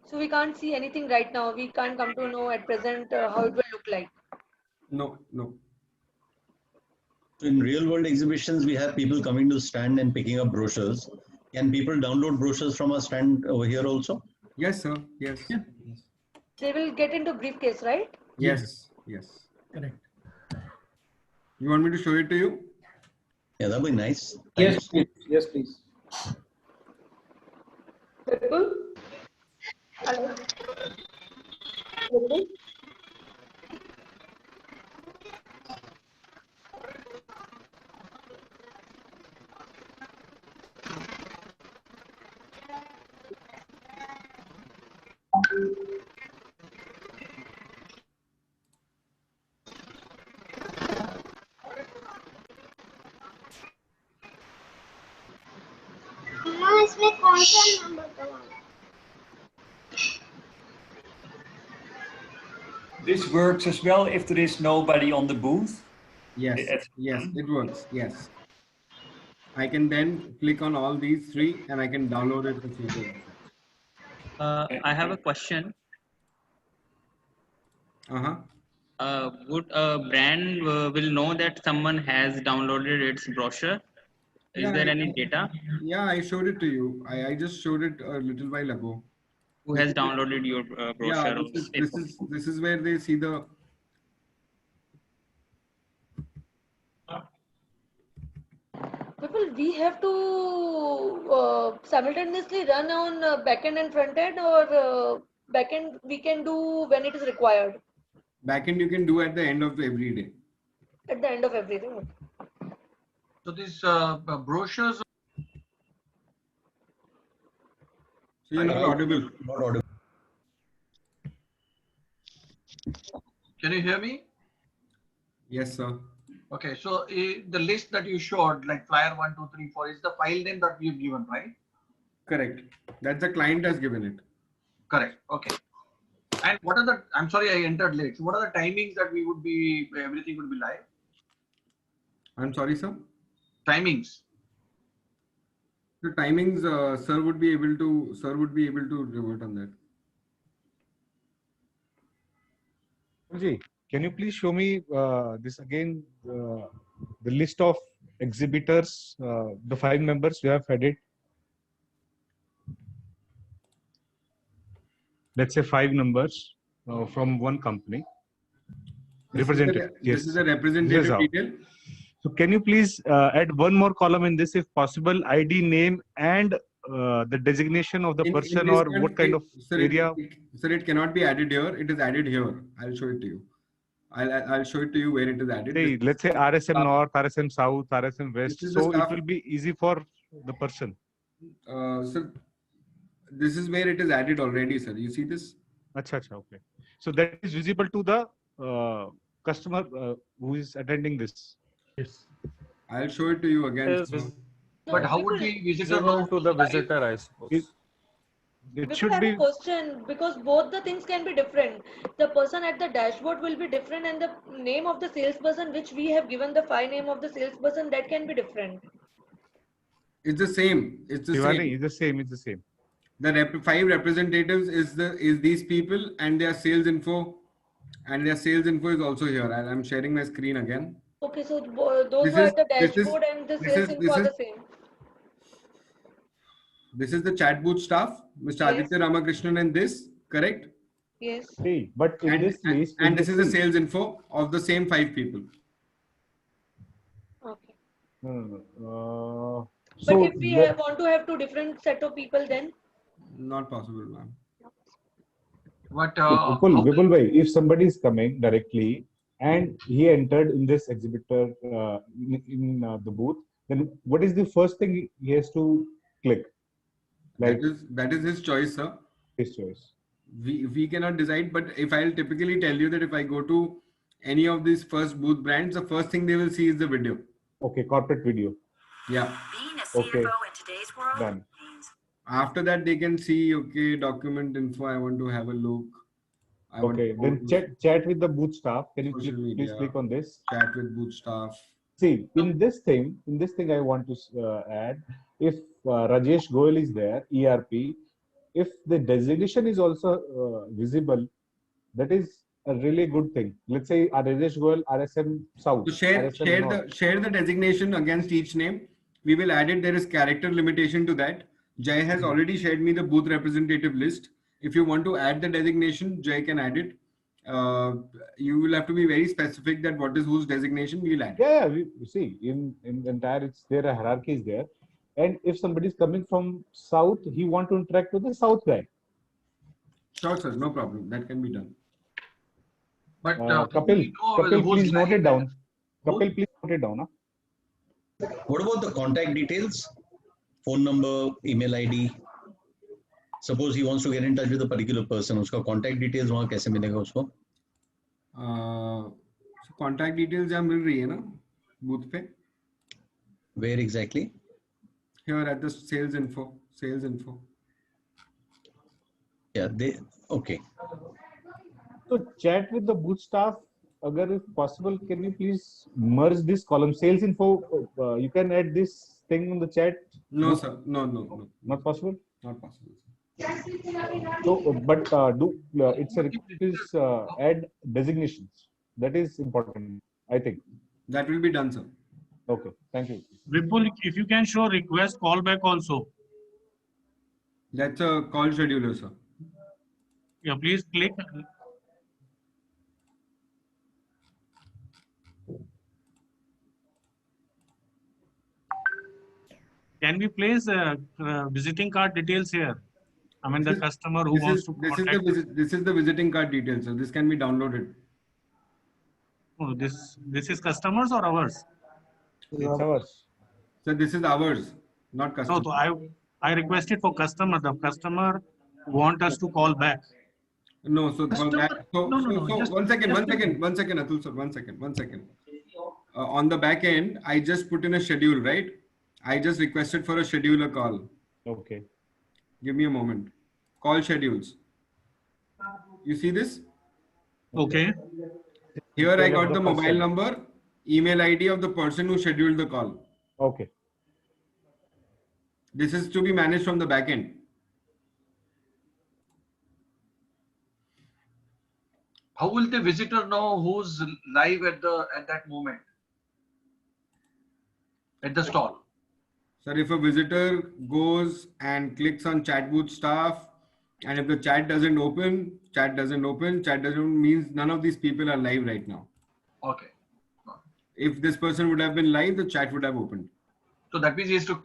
Speaker 9: So we can't see anything right now. We can't come to know at present how it will look like.
Speaker 1: No.
Speaker 5: In real world exhibitions, we have people coming to stand and picking up brochures. Can people download brochures from a stand over here also?
Speaker 1: Yes, sir. Yes.
Speaker 9: They will get into briefcase, right?
Speaker 1: Yes.
Speaker 2: Correct.
Speaker 1: You want me to show it to you?
Speaker 5: Yeah, that would be nice.
Speaker 10: Yes, please. Yes, please.
Speaker 9: Vipul? Hello? Vipul?
Speaker 17: इसमें कौन सा number दबाना?
Speaker 12: This works as well if there is nobody on the booth.
Speaker 1: Yes, it works. Yes. I can then click on all these 3 and I can download it for future.
Speaker 11: I have a question. Would a brand will know that someone has downloaded its brochure? Is there any data?
Speaker 1: Yeah, I showed it to you. I just showed it a little while ago.
Speaker 11: Who has downloaded your brochure?
Speaker 1: Yeah, this is where they see the.
Speaker 9: People, we have to simultaneously run on backend and frontend, or backend we can do when it is required?
Speaker 1: Backend you can do at the end of every day.
Speaker 9: At the end of everything.
Speaker 13: So these brochures.
Speaker 1: So you're not audible.
Speaker 5: Not audible.
Speaker 13: Can you hear me?
Speaker 1: Yes, sir.
Speaker 13: Okay, so the list that you showed, like flyer 1, 2, 3, 4, is the file name that we've given, right?
Speaker 1: Correct. That's the client has given it.
Speaker 13: Correct. Okay. And what are the, I'm sorry, I entered late. So what are the timings that we would be, everything would be live?
Speaker 1: I'm sorry, sir.
Speaker 13: Timings.
Speaker 1: The timings, sir would be able to revert on that.
Speaker 8: Ji, can you please show me this again, the list of exhibitors, the 5 members you have added? Let's say 5 numbers from one company. Representative.
Speaker 1: This is a representative detail.
Speaker 8: So can you please add one more column in this if possible, ID, name, and the designation of the person or what kind of area?
Speaker 1: Sir, it cannot be added here. It is added here. I'll show it to you. I'll show it to you where it is added.
Speaker 8: Hey, let's say RSM North, RSM South, RSM West. So it will be easy for the person.
Speaker 1: Sir, this is where it is added already, sir. You see this?
Speaker 8: Acha, okay. So that is visible to the customer who is attending this.
Speaker 4: Yes.
Speaker 1: I'll show it to you again.
Speaker 13: But how would the visitor
Speaker 4: know to the visitor, I suppose?
Speaker 8: It should be.
Speaker 9: I have a question, because both the things can be different. The person at the dashboard will be different, and the name of the salesperson, which we have given the file name of the salesperson, that can be different.
Speaker 1: It's the same. It's the same.
Speaker 8: It's the same. It's the same.
Speaker 1: The 5 representatives is these people and their sales info, and their sales info is also here. I'm sharing my screen again.
Speaker 9: Okay, so those are the dashboard and the sales info are the same.
Speaker 1: This is the chat booth staff, Mr. Aditya Ramakrishnan, and this, correct?
Speaker 9: Yes.
Speaker 8: Hey, but in this list,
Speaker 1: and this is the sales info of the same 5 people.
Speaker 9: Okay.
Speaker 8: So
Speaker 9: but if we want to have 2 different set of people, then?
Speaker 1: Not possible, ma'am.
Speaker 13: But
Speaker 8: Vipul bhai, if somebody is coming directly and he entered in this exhibitor in the booth, then what is the first thing he has to click? Like
Speaker 1: that is his choice, sir.
Speaker 8: His choice.
Speaker 1: We cannot decide, but if I'll typically tell you that if I go to any of these first booth brands, the first thing they will see is the video.
Speaker 8: Okay, corporate video.
Speaker 1: Yeah.
Speaker 8: Okay. Done.
Speaker 1: After that, they can see, okay, document info. I want to have a look.
Speaker 8: Okay, then chat with the booth staff. Can you please click on this?
Speaker 1: Chat with booth staff.
Speaker 8: See, in this thing, I want to add, if Rajesh Goyal is there, ERP, if the designation is also visible, that is a really good thing. Let's say Rajesh Goyal, RSM South.
Speaker 1: So share the designation against each name. We will add it. There is character limitation to that. Jay has already shared me the booth representative list. If you want to add the designation, Jay can add it. You will have to be very specific that what is whose designation we will add.
Speaker 8: Yeah, we see in the entire, it's there, a hierarchy is there. And if somebody is coming from South, he want to interact with the South guy.
Speaker 1: Sure, sir. No problem. That can be done.
Speaker 13: But
Speaker 8: Kapil, please note it down. Kapil, please note it down. Huh?
Speaker 5: What about the contact details? Phone number, email ID. Suppose he wants to get in touch with a particular person. Uska contact details वहाँ कैसे मिलेगा उसको?
Speaker 1: So contact details जहाँ मिल रही है ना booth पे?
Speaker 5: Where exactly?
Speaker 1: Here at the sales info.
Speaker 5: Yeah, okay.
Speaker 8: So chat with the booth staff. Agar if possible, can you please merge this column? Sales info. You can add this thing in the chat.
Speaker 1: No, sir. No.
Speaker 8: Not possible.
Speaker 1: Not possible.
Speaker 8: So, but it's a request add designations. That is important, I think.
Speaker 1: That will be done, sir.
Speaker 8: Okay, thank you.
Speaker 6: Vipul, if you can show request callback also.
Speaker 1: That's a call scheduler, sir.
Speaker 6: Yeah, please click. Can we place visiting card details here? I mean, the customer who wants to contact.
Speaker 1: This is the visiting card details, so this can be downloaded.
Speaker 6: Oh, this is customers or ours?
Speaker 8: It's ours.
Speaker 1: So this is ours, not customer.
Speaker 6: No, so I requested for customer. The customer want us to call back.
Speaker 1: No, so for that, so
Speaker 2: just-
Speaker 1: one second,
Speaker 2: just
Speaker 1: Atul sir, one second. On the back end, I just put in a schedule, right? I just requested for a scheduler call.
Speaker 8: Okay.
Speaker 1: Give me a moment. Call schedules. You see this?
Speaker 6: Okay.
Speaker 1: Here I got the mobile number, email ID of the person who scheduled the call.
Speaker 8: Okay.
Speaker 1: This is to be managed from the back end.
Speaker 13: How will the visitor know who's live at that moment at the stall?
Speaker 1: Sir, if a visitor goes and clicks on chat booth staff, and if the chat doesn't open means none of these people are live right now.
Speaker 13: Okay.
Speaker 1: If this person would have been live, the chat would have opened.
Speaker 13: So that means he has to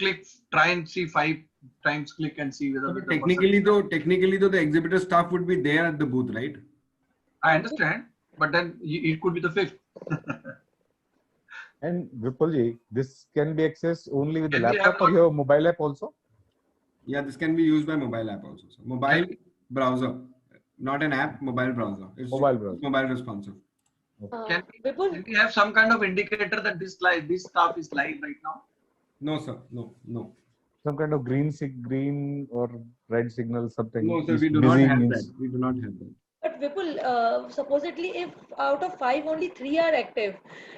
Speaker 13: try and see 5 times, click and see whether.
Speaker 1: Technically though, the exhibitor staff would be there at the booth, right?
Speaker 13: I understand, but then it could be the 5th.
Speaker 8: And Vipulji, this can be accessed only with the
Speaker 13: Can we
Speaker 8: laptop or your mobile app also?
Speaker 1: Yeah, this can be used by mobile app also. So mobile browser, not an app, mobile browser. It's
Speaker 8: mobile browser.
Speaker 1: Mobile responsive.
Speaker 13: Can we have some kind of indicator that this staff is live right now?
Speaker 1: No, sir. No.
Speaker 8: Some kind of green or red signal, something.
Speaker 1: No, sir, we do not have that. We do not have that.
Speaker 9: But Vipul, supposedly if out of 5 only 3 are active,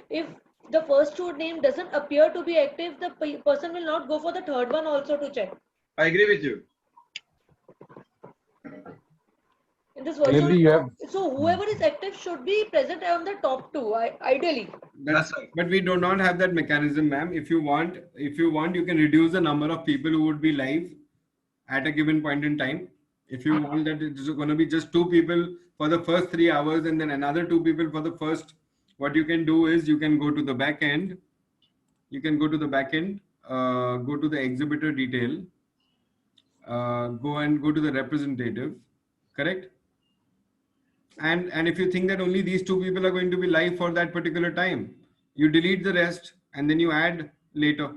Speaker 9: if the first 2 name doesn't appear to be active, the person will not go for the third one also to check.
Speaker 13: I agree with you.
Speaker 9: In this virtual
Speaker 8: Clearly you have.
Speaker 9: so whoever is active should be present on the top 2, ideally.
Speaker 1: That's right. But we do not have that mechanism, ma'am. If you want, you can reduce the number of people who would be live at a given point in time. If you want that it's going to be just 2 people for the first 3 hours and then another 2 people for the first, what you can do is you can go to the back end. You can go to the back end, go to the exhibitor detail, go to the representative, correct? And if you think that only these 2 people are going to be live for that particular time, you delete the rest and then you add later,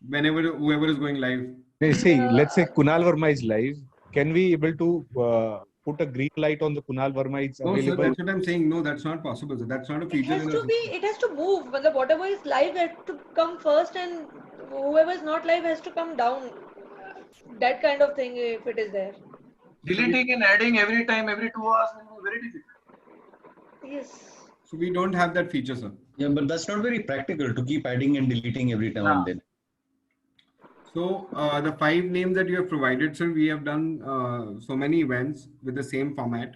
Speaker 1: whenever whoever is going live.
Speaker 8: See, let's say Kunal Verma is live. Can we able to put a green light on the Kunal Verma? It's
Speaker 1: No,
Speaker 8: available.
Speaker 1: sir, that's what I'm saying. No, that's not possible. So that's not a
Speaker 9: It
Speaker 1: feature.
Speaker 9: has to move. Whatever is live has to come first and whoever is not live has to come down. That kind of thing, if it is there.
Speaker 13: Deleting and adding every time, every 2 hours will be very difficult.
Speaker 9: Yes.
Speaker 1: So we don't have that feature, sir.
Speaker 5: Yeah, but that's not very practical to keep adding and deleting every time and then.
Speaker 1: So the 5 names that you have provided, sir, we have done so many events with the same format.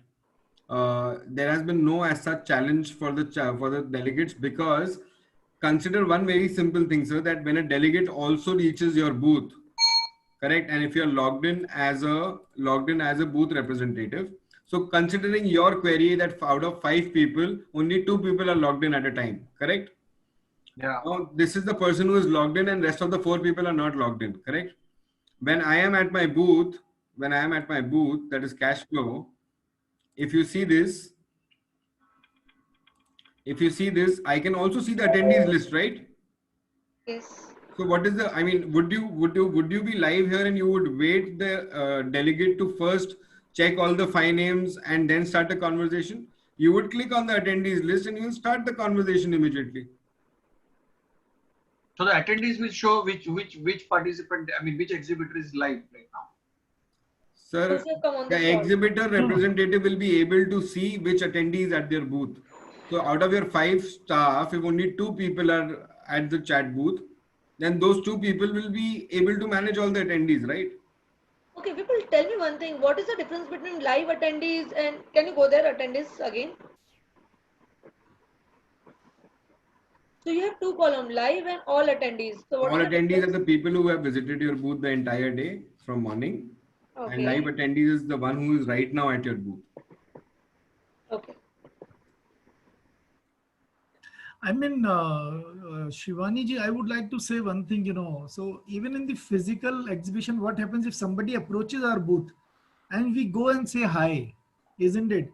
Speaker 1: There has been no as such challenge for the delegates, because consider one very simple thing, sir, that when a delegate also reaches your booth, correct, and if you are logged in as a booth representative, so considering your query that out of 5 people, only 2 people are logged in at a time, correct?
Speaker 13: Yeah.
Speaker 1: Now, this is the person who is logged in and rest of the 4 people are not logged in, correct? When I am at my booth, that is cash flow, if you see this, I can also see the attendees list, right?
Speaker 9: Yes.
Speaker 1: So what is the, I mean, would you be live here and you would wait the delegate to first check all the 5 names and then start a conversation? You would click on the attendees list and you will start the conversation immediately.
Speaker 13: So the attendees will show which participant, which exhibitor is live right now.
Speaker 1: Sir, the exhibitor representative will be able to see which attendees at their booth. So out of your 5 staff, if only 2 people are at the chat booth, then those 2 people will be able to manage all the attendees, right?
Speaker 9: Okay, people, tell me one thing. What is the difference between live attendees and, can you go there, attendees again? So you have 2 columns, live and all attendees. So what
Speaker 1: All
Speaker 9: is the
Speaker 1: attendees are
Speaker 9: difference?
Speaker 1: the people who have visited your booth the entire day from morning.
Speaker 9: Okay.
Speaker 1: And live attendees is the one who is right now at your booth.
Speaker 9: Okay.
Speaker 2: I mean, Shivani ji, I would like to say one thing, so even in the physical exhibition, what happens if somebody approaches our booth and we go and say hi, isn't it?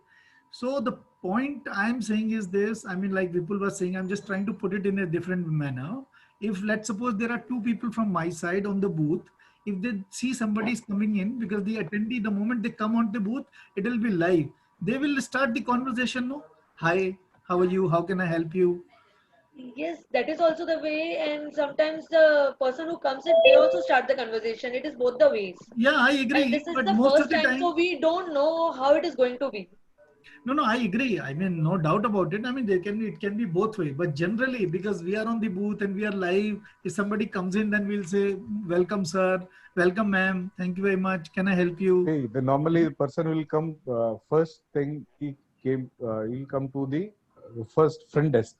Speaker 2: So the point I'm saying is this, like Vipul was saying, I'm just trying to put it in a different manner. If let's suppose there are 2 people from my side on the booth, if they see somebody is coming in, because the attendee, the moment they come on the booth, it will be live. they will start the conversation. No, hi, how are you? How can I help you?
Speaker 9: Yes, that is also the way, and sometimes the person who comes in, they also start the conversation. It is both the ways.
Speaker 2: Yeah, I
Speaker 9: And
Speaker 2: agree.
Speaker 9: this is
Speaker 2: But
Speaker 9: the
Speaker 2: most of
Speaker 9: first
Speaker 2: the
Speaker 9: time,
Speaker 2: time,
Speaker 9: so we don't know how it is going to be.
Speaker 2: no, I agree. I mean, no doubt about it. I mean, it can be both way. But generally, because we are on the booth and we are live, if somebody comes in, then we'll say, "Welcome, sir. Welcome, ma'am. Thank you very much. Can I help you?"
Speaker 8: Hey, normally the person will come first thing he'll come to the first front desk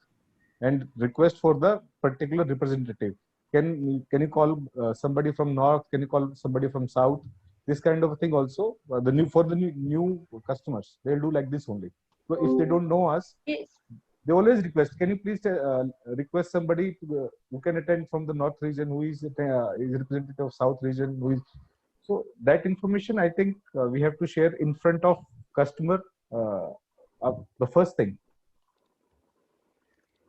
Speaker 8: and request for the particular representative. Can you call somebody from north? Can you call somebody from south? This kind of thing also the new customers, they'll do like this only. So if they don't know us, they always request, can you please request somebody who can attend from the north region, who is representative of south region, who is. So that information, I think we have to share in front of customer, the first thing.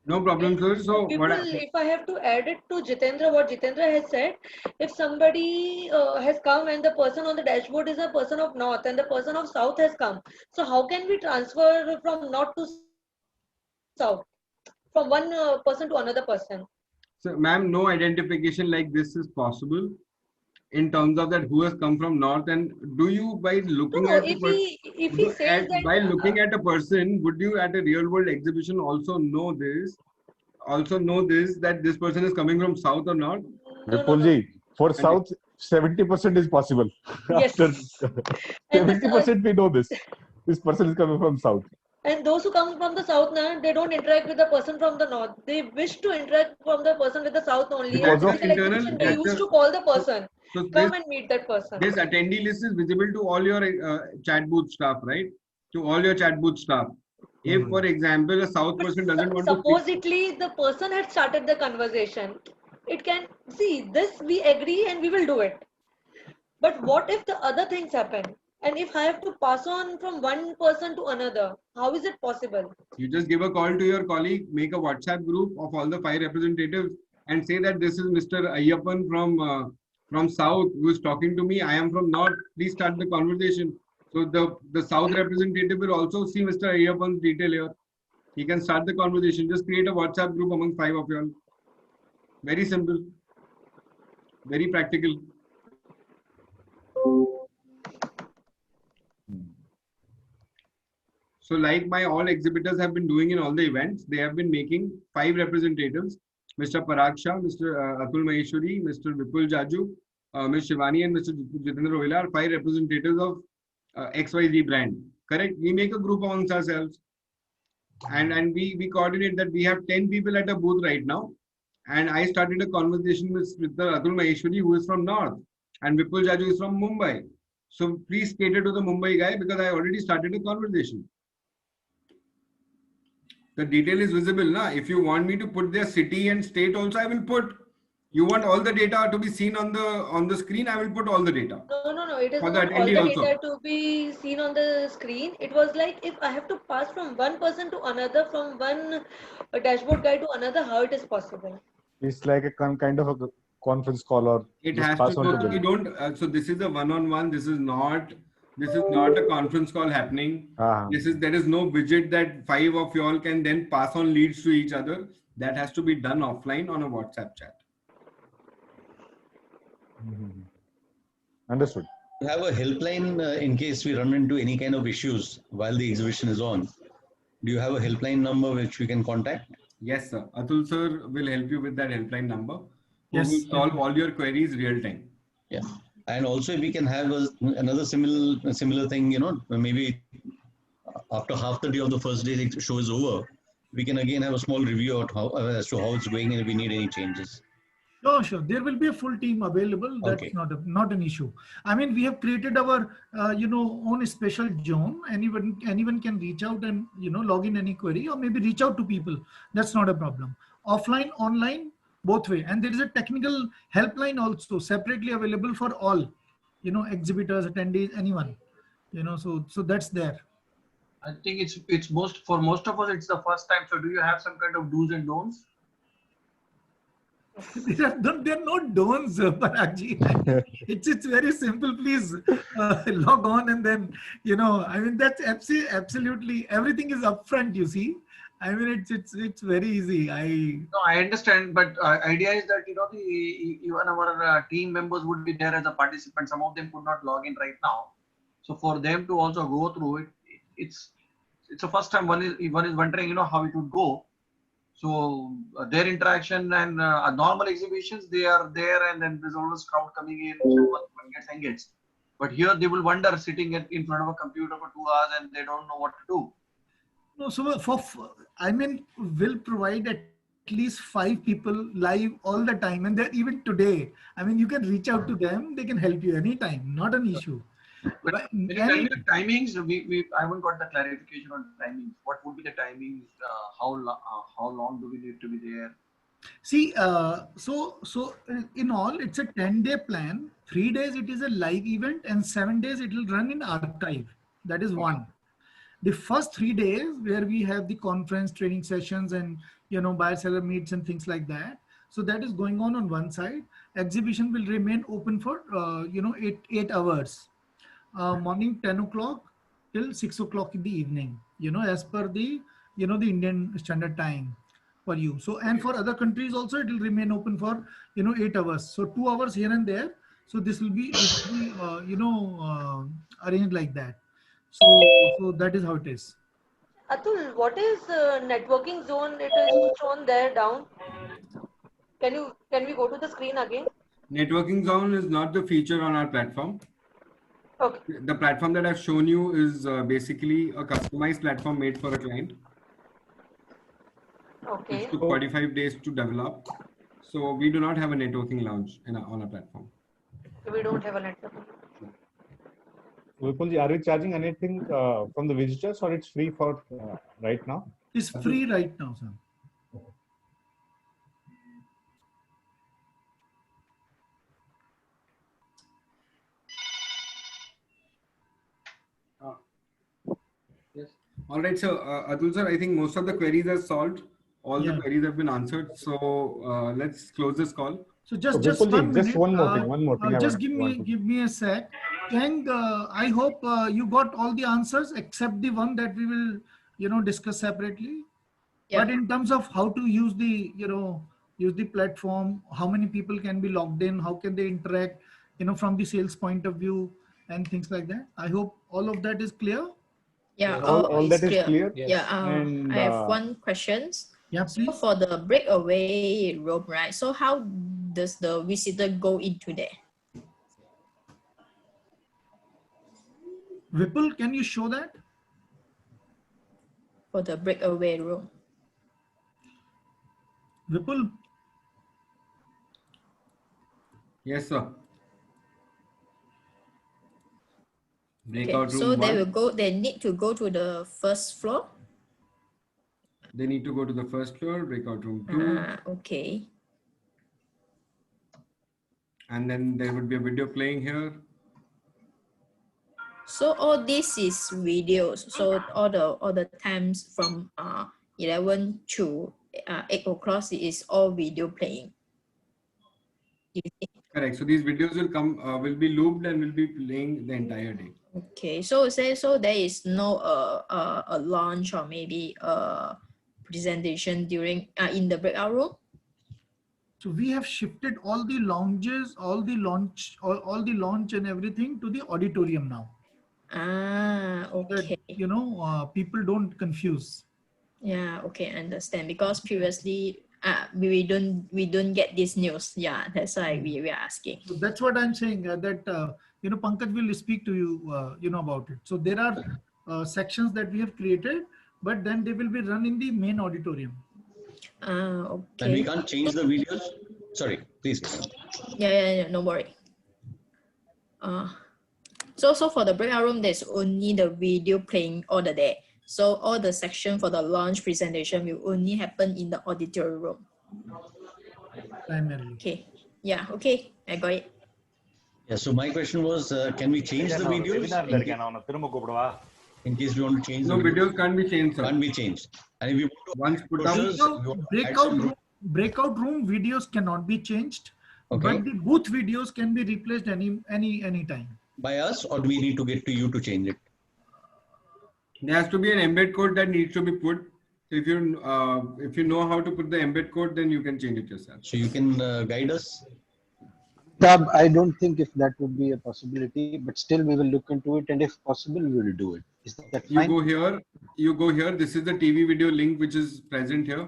Speaker 1: No problem, sir. So
Speaker 9: People, if I have to add it to Jitendra, what Jitendra has said, if somebody has come and the person on the dashboard is a person of north and the person of south has come, so how can we transfer from north to south, from one person to another person?
Speaker 1: So, ma'am, no identification like this is possible in terms of that who has come from north. And do you, by looking at
Speaker 9: if he says that
Speaker 1: by looking at a person, would you at a real world exhibition also know this? Also know this, that this person is coming from south or north?
Speaker 8: Vipulji, for south, 70% is possible.
Speaker 9: Yes.
Speaker 8: After 70% we know this. This person is coming from south.
Speaker 9: And those who come from the south now, they don't interact with the person from the north. They wish to interact from the person with the south only.
Speaker 1: Because
Speaker 9: And
Speaker 1: of internal,
Speaker 9: they used to call the person.
Speaker 1: So
Speaker 9: Come and meet that person.
Speaker 1: This attendee list is visible to all your chat booth staff, right? To all your chat booth staff. If, for example, a south person doesn't want to
Speaker 9: Supposedly, the person had started the conversation. It can, see, this we agree and we will do it. But what if the other things happen? And if I have to pass on from one person to another, how is it possible?
Speaker 1: You just give a call to your colleague, make a WhatsApp group of all the 5 representatives and say that this is Mr. Ayyappan from South who is talking to me. I am from North. Please start the conversation. So the South representative will also see Mr. Ayyappan's detail here. He can start the conversation. Just create a WhatsApp group among 5 of you all. Very simple. Very practical. So like my all exhibitors have been doing in all the events, they have been making 5 representatives, Mr. Parag Shah, Mr. Atul Maheshwari, Mr. Vipul Jaju, Ms. Shivani and Mr. Jitendra Rohila are 5 representatives of XYZ brand. Correct? We make a group amongst ourselves and we coordinate that we have 10 people at a booth right now. And I started a conversation with Mr. Atul Maheshwari, who is from North, and Vipul Jaju is from Mumbai. So please cater to the Mumbai guy because I already started a conversation. The detail is visible. Na? If you want me to put their city and state also, I will put. You want all the data to be seen on the screen, I will put all the data.
Speaker 9: No. It is
Speaker 1: For
Speaker 9: not
Speaker 1: the
Speaker 9: all the
Speaker 1: attendee
Speaker 9: data to be seen on the screen. It was like if I have to pass from one person to another, from one dashboard guy to another, how it is possible?
Speaker 8: It's like a kind of a conference call, or
Speaker 1: it has to go. We don't. So this is a one-on-one. This is not a conference call happening. There is no widget that 5 of you all can then pass on leads to each other. That has to be done offline on a WhatsApp chat.
Speaker 8: Understood.
Speaker 5: You have a helpline in case we run into any kind of issues while the exhibition is on. Do you have a helpline number which we can contact?
Speaker 1: Yes, sir. Atul sir will help you with that helpline number.
Speaker 2: Yes.
Speaker 1: Who will solve all your queries real time.
Speaker 5: Yeah. And also if we can have another similar thing, maybe after half the day of the first day the show is over, we can again have a small review as to how it's going and if we need any changes.
Speaker 2: Sure. There will be a full team available. That's not an issue. I mean, we have created our own special zone. Anyone can reach out and log in any query or maybe reach out to people. That's not a problem. Offline, online, both way. And there is a technical helpline also separately available for all, exhibitors, attendees, anyone. So that's there.
Speaker 13: I think it's for most of us it's the first time. So do you have some kind of do's and don'ts?
Speaker 2: There are no don'ts, Paragji. It's very simple. Please log on and then, I mean, that's absolutely, everything is upfront, you see. I mean, it's very easy.
Speaker 13: No, I understand, but idea is that, even our team members would be there as a participant. Some of them could not log in right now. So for them to also go through it, it's the first time one is wondering, how it would go. So their interaction and normal exhibitions, they are there and then there's always crowd coming in, so one gets engaged. But here they will wonder sitting in front of a computer for 2 hours and they don't know what to do.
Speaker 2: No, so we'll provide at least 5 people live all the time, and even today. I mean, you can reach out to them; they can help you anytime. Not an issue.
Speaker 13: But when you tell me the timings, I haven't got the clarification on timings. What would be the timings? How long do we need to be there?
Speaker 2: See, so in all, it's a 10-day plan. 3 days it is a live event, and 7 days it will run in archive. That is one. The first 3 days where we have the conference, training sessions, and buyer seller meets and things like that. So that is going on one side. Exhibition will remain open for 8 hours. Morning 10 o'clock till 6 o'clock in the evening, as per the the Indian Standard Time for you. So, and for other countries also it will remain open for 8 hours. So 2 hours here and there. So this will be arranged like that. So that is how it is.
Speaker 9: Atul, what is networking zone? It is shown there down. Can we go to the screen again?
Speaker 1: Networking zone is not the feature on our platform.
Speaker 9: Okay.
Speaker 1: The platform that I've shown you is basically a customized platform made for a client.
Speaker 9: Okay.
Speaker 1: It took 45 days to develop. So we do not have a networking lounge on our platform.
Speaker 9: We don't have a networking.
Speaker 8: Vipulji, are we charging anything from the visitors, or it's free for right now?
Speaker 2: It's free right now, sir.
Speaker 1: Yes. All right, so Atul sir, I think most of the queries are solved. All the queries have been answered. So let's close this call.
Speaker 2: So just one more thing. Just give me a sec. And I hope you got all the answers except the one that we will discuss separately. Yeah. But in terms of how to use the platform, how many people can be logged in, how can they interact, from the sales point of view and things like that. I hope all of that is clear.
Speaker 3: Yeah,
Speaker 8: all that is clear.
Speaker 3: Yes. Yeah, and I have one question.
Speaker 2: Yeah, please.
Speaker 3: So for the breakaway room, right? So how does the visitor go into there?
Speaker 2: Vipul, can you show that?
Speaker 3: For the breakaway room.
Speaker 2: Vipul?
Speaker 1: Yes, sir.
Speaker 3: Breakout room. So they need to go to the first floor?
Speaker 1: They need to go to the first floor, breakout room 2.
Speaker 3: Okay.
Speaker 1: And then there would be a video playing here.
Speaker 3: So all this is videos. So all the times from 11 to 8 o'clock is all video playing.
Speaker 1: Correct. So these videos will be looped and will be playing the entire day.
Speaker 3: Okay. So there is no a launch or maybe a presentation during in the breakout room.
Speaker 2: So we have shifted all the lounges, all the launch and everything to the auditorium now.
Speaker 3: Okay.
Speaker 2: So that, people don't confuse.
Speaker 3: Yeah. Okay. I understand. Because previously we don't get this news. Yeah. That's why we are asking.
Speaker 2: So that's what I'm saying. That Pankaj will speak to you about it. So there are sections that we have created, but then they will be run in the main auditorium.
Speaker 3: Okay.
Speaker 5: And we can't change the videos? Sorry, please.
Speaker 3: Yeah, no worry. So for the breakout room, there's only the video playing all the day. So all the section for the launch presentation will only happen in the auditorium room.
Speaker 2: Primarily.
Speaker 3: Okay. Yeah, okay. I got it.
Speaker 5: Yeah, so my question was, can we change the videos? In case we want to change
Speaker 1: the videos can't be changed, sir.
Speaker 5: Can't be changed. And if you want to
Speaker 2: breakout breakout room videos cannot be changed,
Speaker 5: Okay.
Speaker 2: but the booth videos can be replaced any time.
Speaker 5: By us, or do we need to get to you to change it?
Speaker 1: There has to be an embed code that needs to be put. If you know how to put the embed code, then you can change it yourself.
Speaker 5: So you can guide us.
Speaker 14: I don't think if that would be a possibility, but still we will look into it, and if possible, we will do it. Is that fine?
Speaker 1: You go here. This is the TV video link which is present here.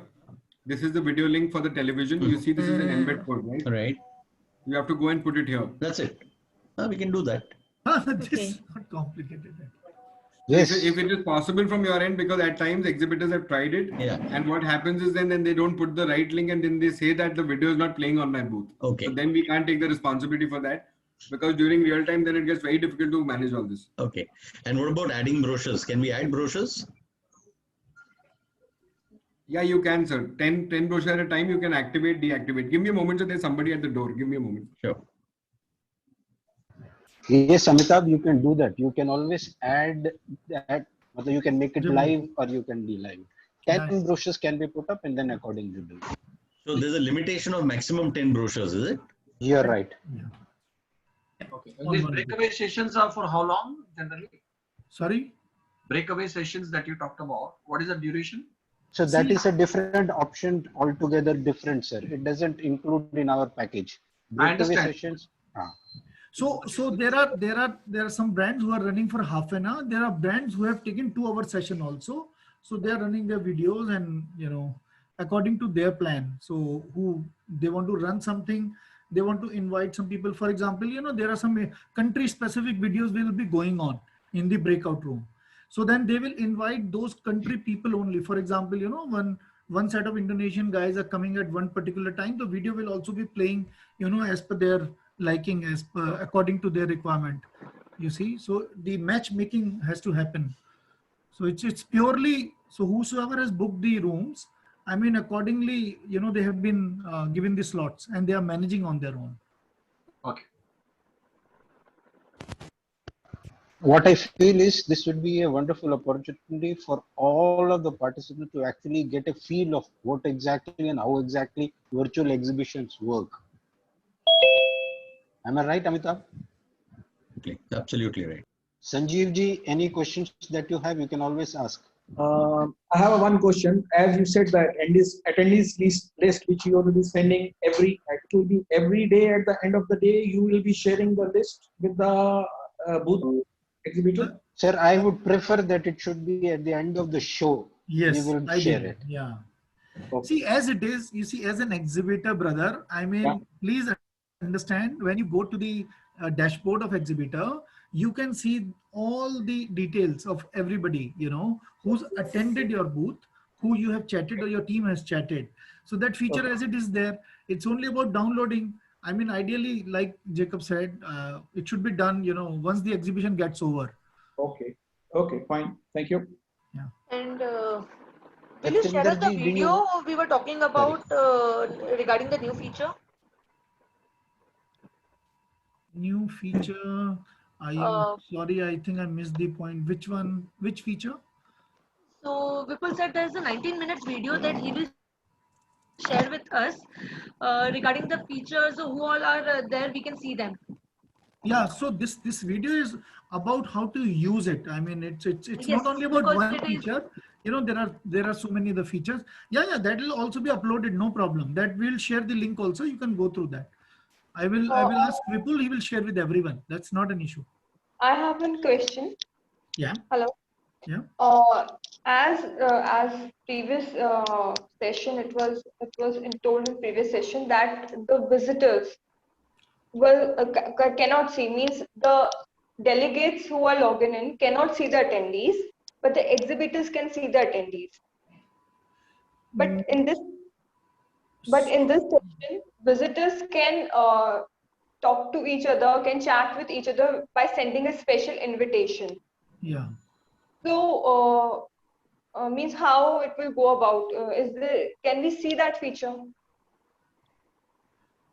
Speaker 1: This is the video link for the television. You see, this is an embed code, right?
Speaker 5: Right.
Speaker 1: You have to go and put it here.
Speaker 5: That's it. We can do that.
Speaker 2: This is not complicated.
Speaker 14: Yes.
Speaker 1: If it is possible from your end, because at times exhibitors have tried it.
Speaker 5: Yeah.
Speaker 1: And what happens is then they don't put the right link, and then they say that the video is not playing on my booth.
Speaker 5: Okay.
Speaker 1: So then we can't take the responsibility for that, because during real time, then it gets very difficult to manage all this.
Speaker 5: Okay. And what about adding brochures? Can we add brochures?
Speaker 1: Yeah, you can, sir. 10 brochures at a time, you can activate, deactivate. Give me a moment, so there's somebody at the door. Give me a moment.
Speaker 5: Sure.
Speaker 14: Yes, Amitabh, you can do that. You can always add that. You can make it live or you can be live. 10 brochures can be put up and then accordingly do.
Speaker 5: So there's a limitation of maximum 10 brochures, is it?
Speaker 14: You're right.
Speaker 13: Okay. And these breakaway sessions are for how long generally?
Speaker 2: Sorry?
Speaker 13: Breakaway sessions that you talked about. What is the duration?
Speaker 14: So that is a different option altogether different, sir. It doesn't include in our package.
Speaker 13: I understand.
Speaker 14: Sessions.
Speaker 2: So there are some brands who are running for half an hour. There are brands who have taken 2-hour session also. So they are running their videos and according to their plan. So who they want to run something, they want to invite some people. For example, there are some country specific videos will be going on in the breakout room. So then they will invite those country people only. For example, one set of Indonesian guys are coming at one particular time. The video will also be playing, as per their liking, according to their requirement. You see, so the matchmaking has to happen. So it's purely, so whosoever has booked the rooms, I mean, accordingly, they have been given the slots and they are managing on their own.
Speaker 13: Okay.
Speaker 14: What I feel is this would be a wonderful opportunity for all of the participants to actually get a feel of what exactly and how exactly virtual exhibitions work. Am I right, Amitabh?
Speaker 5: Absolutely right.
Speaker 14: Sanjeev ji, any questions that you have, you can always ask.
Speaker 18: I have one question. As you said, that attendees list which you will be sending every day at the end of the day, you will be sharing the list with the booth exhibitor.
Speaker 14: Sir, I would prefer that it should be at the end of the show.
Speaker 2: Yes,
Speaker 14: we will
Speaker 2: I
Speaker 14: share
Speaker 2: did.
Speaker 14: it.
Speaker 2: Yeah. Okay. See, as it is, you see, as an exhibitor, brother, I mean, please understand, when you go to the dashboard of exhibitor, you can see all the details of everybody, who's attended your booth, who you have chatted or your team has chatted. So that feature as it is there, it's only about downloading. I mean, ideally, like Jacob said, it should be done, once the exhibition gets over.
Speaker 18: Okay. Okay, fine. Thank you.
Speaker 2: Yeah.
Speaker 9: And will you share us the video we were talking about regarding the new feature?
Speaker 2: New feature. Sorry, I think I missed the point. Which one? Which feature?
Speaker 9: So Vipul said there's a 19 minutes video that he will share with us regarding the features. So who all are there, we can see them.
Speaker 2: Yeah. So this video is about how to use it. I mean, it's not only about one feature. There are so many other features. Yeah. That will also be uploaded. No problem. That we'll share the link also. You can go through that. I will ask Vipul. He will share with everyone. That's not an issue.
Speaker 19: I have one question.
Speaker 2: Yeah.
Speaker 19: Hello.
Speaker 2: Yeah.
Speaker 19: As previous session, it was told in previous session that the visitors cannot see, means the delegates who are logging in cannot see the attendees, but the exhibitors can see the attendees. But in this session, visitors can talk to each other, can chat with each other by sending a special invitation.
Speaker 2: Yeah.
Speaker 19: So, means how it will go about? Can we see that feature?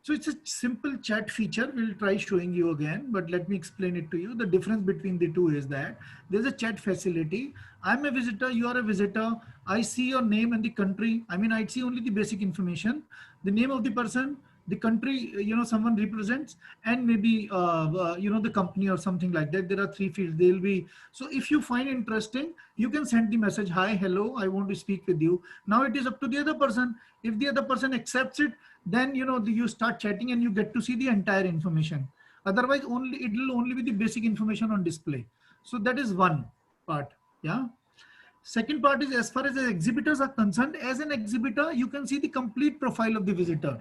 Speaker 2: So it's a simple chat feature. We'll try showing you again, but let me explain it to you. The difference between the two is that there's a chat facility. I'm a visitor, you are a visitor. I see your name and the country. I mean, I see only the basic information, the name of the person, the country, someone represents, and maybe, the company or something like that. There are 3 fields. They'll be, so if you find interesting, you can send the message, hi, hello, I want to speak with you. Now it is up to the other person. If the other person accepts it, then, you start chatting and you get to see the entire information. Otherwise, it will only be the basic information on display. So that is one part. Yeah. Second part is, as far as the exhibitors are concerned, as an exhibitor, you can see the complete profile of the visitor.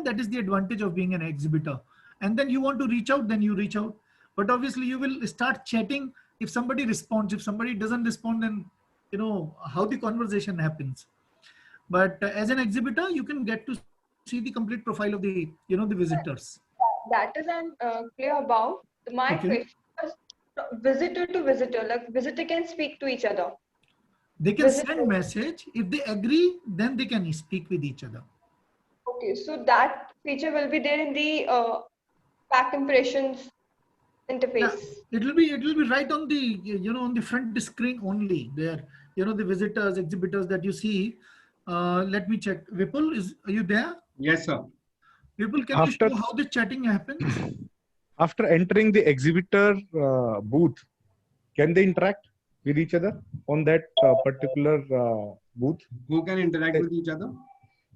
Speaker 2: That is the advantage of being an exhibitor. And then you want to reach out, then you reach out. But obviously you will start chatting if somebody responds. If somebody doesn't respond, then how the conversation happens. But as an exhibitor, you can get to see the complete profile of the, the visitors.
Speaker 19: That is clear about. My question was visitor to visitor, like visitor can speak to each other.
Speaker 2: They can send message. If they agree, then they can speak with each other.
Speaker 19: Okay, so that feature will be there in the pack impressions interface.
Speaker 2: Yeah, it will be right on the on the front screen only. There, the visitors, exhibitors that you see. Let me check. Vipul, are you there?
Speaker 1: Yes, sir.
Speaker 2: Vipul, can you show how the chatting happens?
Speaker 8: After entering the exhibitor booth, can they interact with each other on that particular booth?
Speaker 1: Who can interact with each other?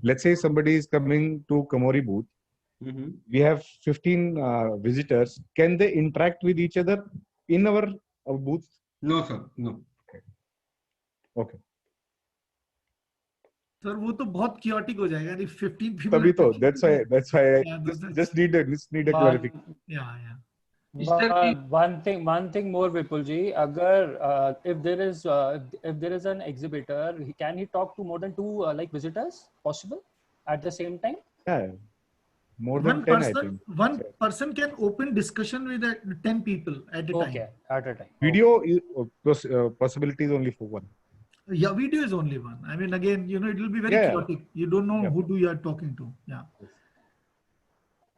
Speaker 8: Let's say somebody is coming to Kamori booth. We have 15 visitors. Can they interact with each other in our booth?
Speaker 1: No, sir. No.
Speaker 8: Okay.
Speaker 2: Sir, वो तो बहुत chaotic हो जाएगा. If 15 people.
Speaker 8: तभी तो. That's why I just need a clarification.
Speaker 2: Yeah.
Speaker 4: One thing more, Vipul ji. Agar if there is an exhibitor, can he talk to more than 2 visitors? Possible at the same time?
Speaker 8: Yeah, more than 10, I think.
Speaker 2: One person can open discussion with 10 people at a time.
Speaker 4: Okay, at a time.
Speaker 8: Video possibility is only for 1.
Speaker 2: Yeah, video is only 1. I mean, again, it will be very chaotic. You don't know who you are talking to. Yeah.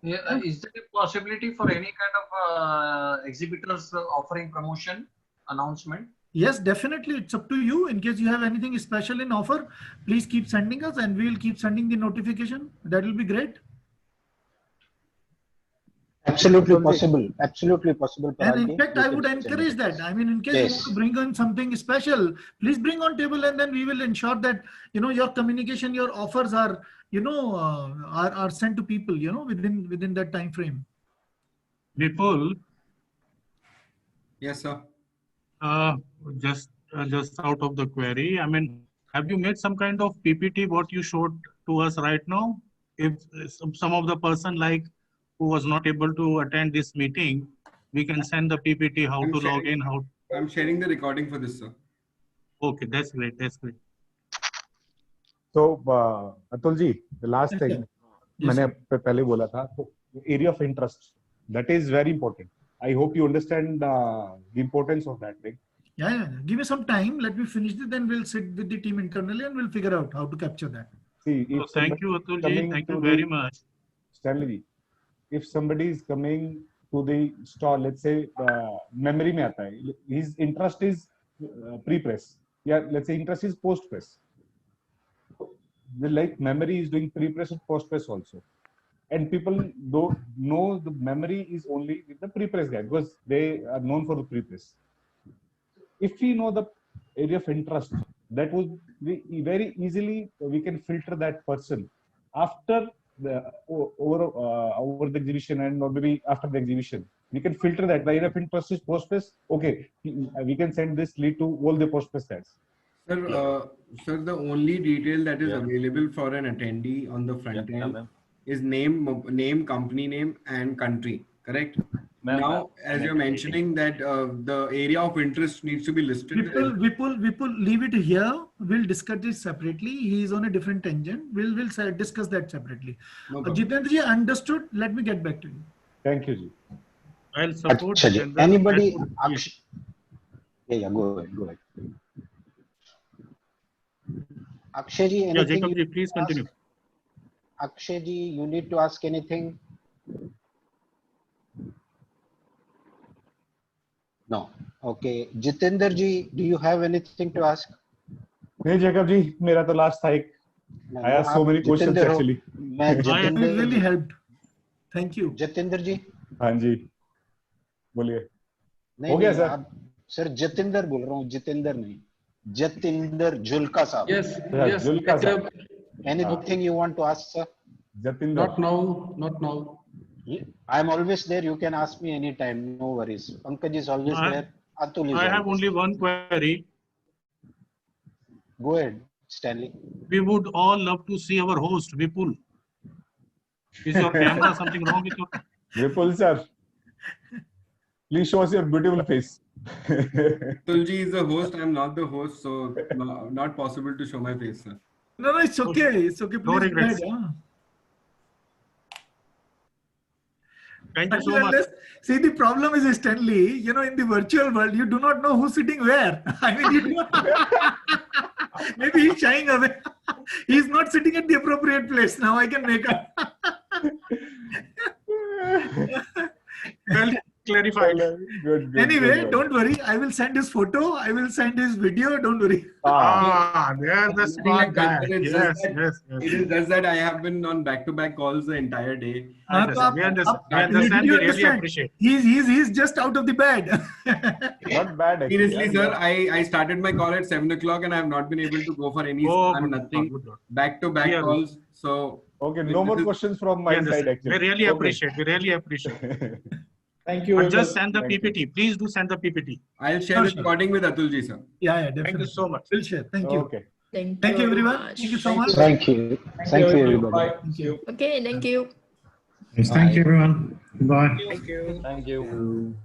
Speaker 13: Yeah, is there a possibility for any kind of exhibitors offering promotion announcement?
Speaker 2: Yes, definitely. It's up to you. In case you have anything special in offer, please keep sending us and we will keep sending the notification. That will be great.
Speaker 14: Absolutely possible. Absolutely possible.
Speaker 2: And in fact, I would encourage that. I mean, in case you want to bring on something special, please bring on table and then we will ensure that, your communication, your offers are, are sent to people, within that time frame.
Speaker 6: Vipul.
Speaker 1: Yes, sir.
Speaker 6: Just out of the query, I mean, have you made some kind of PPT, what you showed to us right now? If some of the person who was not able to attend this meeting, we can send the PPT, how to log in, how.
Speaker 1: I'm sharing the recording for this, sir.
Speaker 6: Okay, that's great. That's great.
Speaker 8: So, Atul ji, the last thing, मैंने पहले बोला था, area of interest, that is very important. I hope you understand the importance of that thing.
Speaker 2: Yeah. Give me some time. Let me finish it. Then we'll sit with the team internally and we'll figure out how to capture that.
Speaker 8: See,
Speaker 6: thank you, Atul ji. Thank you very much.
Speaker 8: Stanley ji, if somebody is coming to the stall, let's say memory में आता है, his interest is pre-press. Yeah, let's say interest is post-press. Like memory is doing pre-press and post-press also. And people don't know the memory is only with the pre-press guy because they are known for the pre-press. If we know the area of interest, that would be very easily we can filter that person after the over the exhibition and or maybe after the exhibition. We can filter that. The area of interest is post-press. Okay, we can send this lead to all the post-press ads.
Speaker 1: Sir, the only detail that is available for an attendee on the front end is name, company name, and country. Correct? Now, as you're mentioning that the area of interest needs to be listed.
Speaker 2: Vipul, leave it here. We'll discuss this separately. He is on a different tangent. We'll discuss that separately. No Jitendra ji, understood. Let me get back to you.
Speaker 8: Thank you, ji.
Speaker 6: I'll support.
Speaker 14: Anybody? Yeah, go ahead. Akshay ji,
Speaker 6: Jacob ji, please continue.
Speaker 14: Akshay ji, you need to ask anything? No. Okay. Jitendra ji, do you have anything to ask?
Speaker 8: नहीं Jacob जी, मेरा तो last था एक. I asked so many questions actually.
Speaker 2: I really helped. Thank you.
Speaker 14: Jitendra ji.
Speaker 8: हाँ जी. बोलिए.
Speaker 14: हो गया sir. Sir Jatinder बोल रहा हूँ, जितेंद्र नहीं. Jatinder Julka sir.
Speaker 20: Yes, yes.
Speaker 8: Julka sir.
Speaker 14: Anything you want to ask, sir?
Speaker 8: Jatinder.
Speaker 20: Not now, not now.
Speaker 14: I'm always there. You can ask me anytime. No worries. Pankaj is always there. Atul is
Speaker 6: I have
Speaker 14: always
Speaker 6: only one query.
Speaker 14: Go ahead, Stanley.
Speaker 6: We would all love to see our host, Vipul. Is your camera something wrong with your...
Speaker 8: Vipul sir, please show us your beautiful face.
Speaker 1: Tulji is the host. I'm not the host, so not possible to show my face, sir.
Speaker 2: No, it's okay. It's okay. Please go ahead.
Speaker 6: Thank you so much.
Speaker 2: See, the problem is, Stanley, you know, in the virtual world, you do not know who's sitting where. I mean, you do not... Maybe he's shying away. He's not sitting at the appropriate place. Now I can make up.
Speaker 6: Well clarified.
Speaker 8: Good,
Speaker 2: Anyway, don't worry. I will send his photo. I will send his video. Don't worry.
Speaker 6: There's the smart guy. Yes.
Speaker 1: It is just that I have been on back-to-back calls the entire day.
Speaker 6: We understand. We really appreciate.
Speaker 2: He's just out of the bed.
Speaker 8: Not bad. Actually.
Speaker 1: Seriously, sir, I started my call at 7 o'clock and I have not been able to go for any nothing. Back-to-back calls. So
Speaker 8: okay, no more questions from my side. Actually,
Speaker 6: we really appreciate. We really appreciate.
Speaker 18: Thank you.
Speaker 6: But just send the PPT. Please do send the PPT.
Speaker 1: I'll share the recording with Atulji, sir.
Speaker 2: Yeah, definitely.
Speaker 6: Thank you so much.
Speaker 2: We'll share. Thank you.
Speaker 8: Okay.
Speaker 3: Thank
Speaker 2: you, everyone. Thank you so much.
Speaker 14: Thank you. Thank you, everybody.
Speaker 2: Thank you.
Speaker 3: Okay, thank you.
Speaker 6: Yes, thank you, everyone. Goodbye.
Speaker 4: Thank you.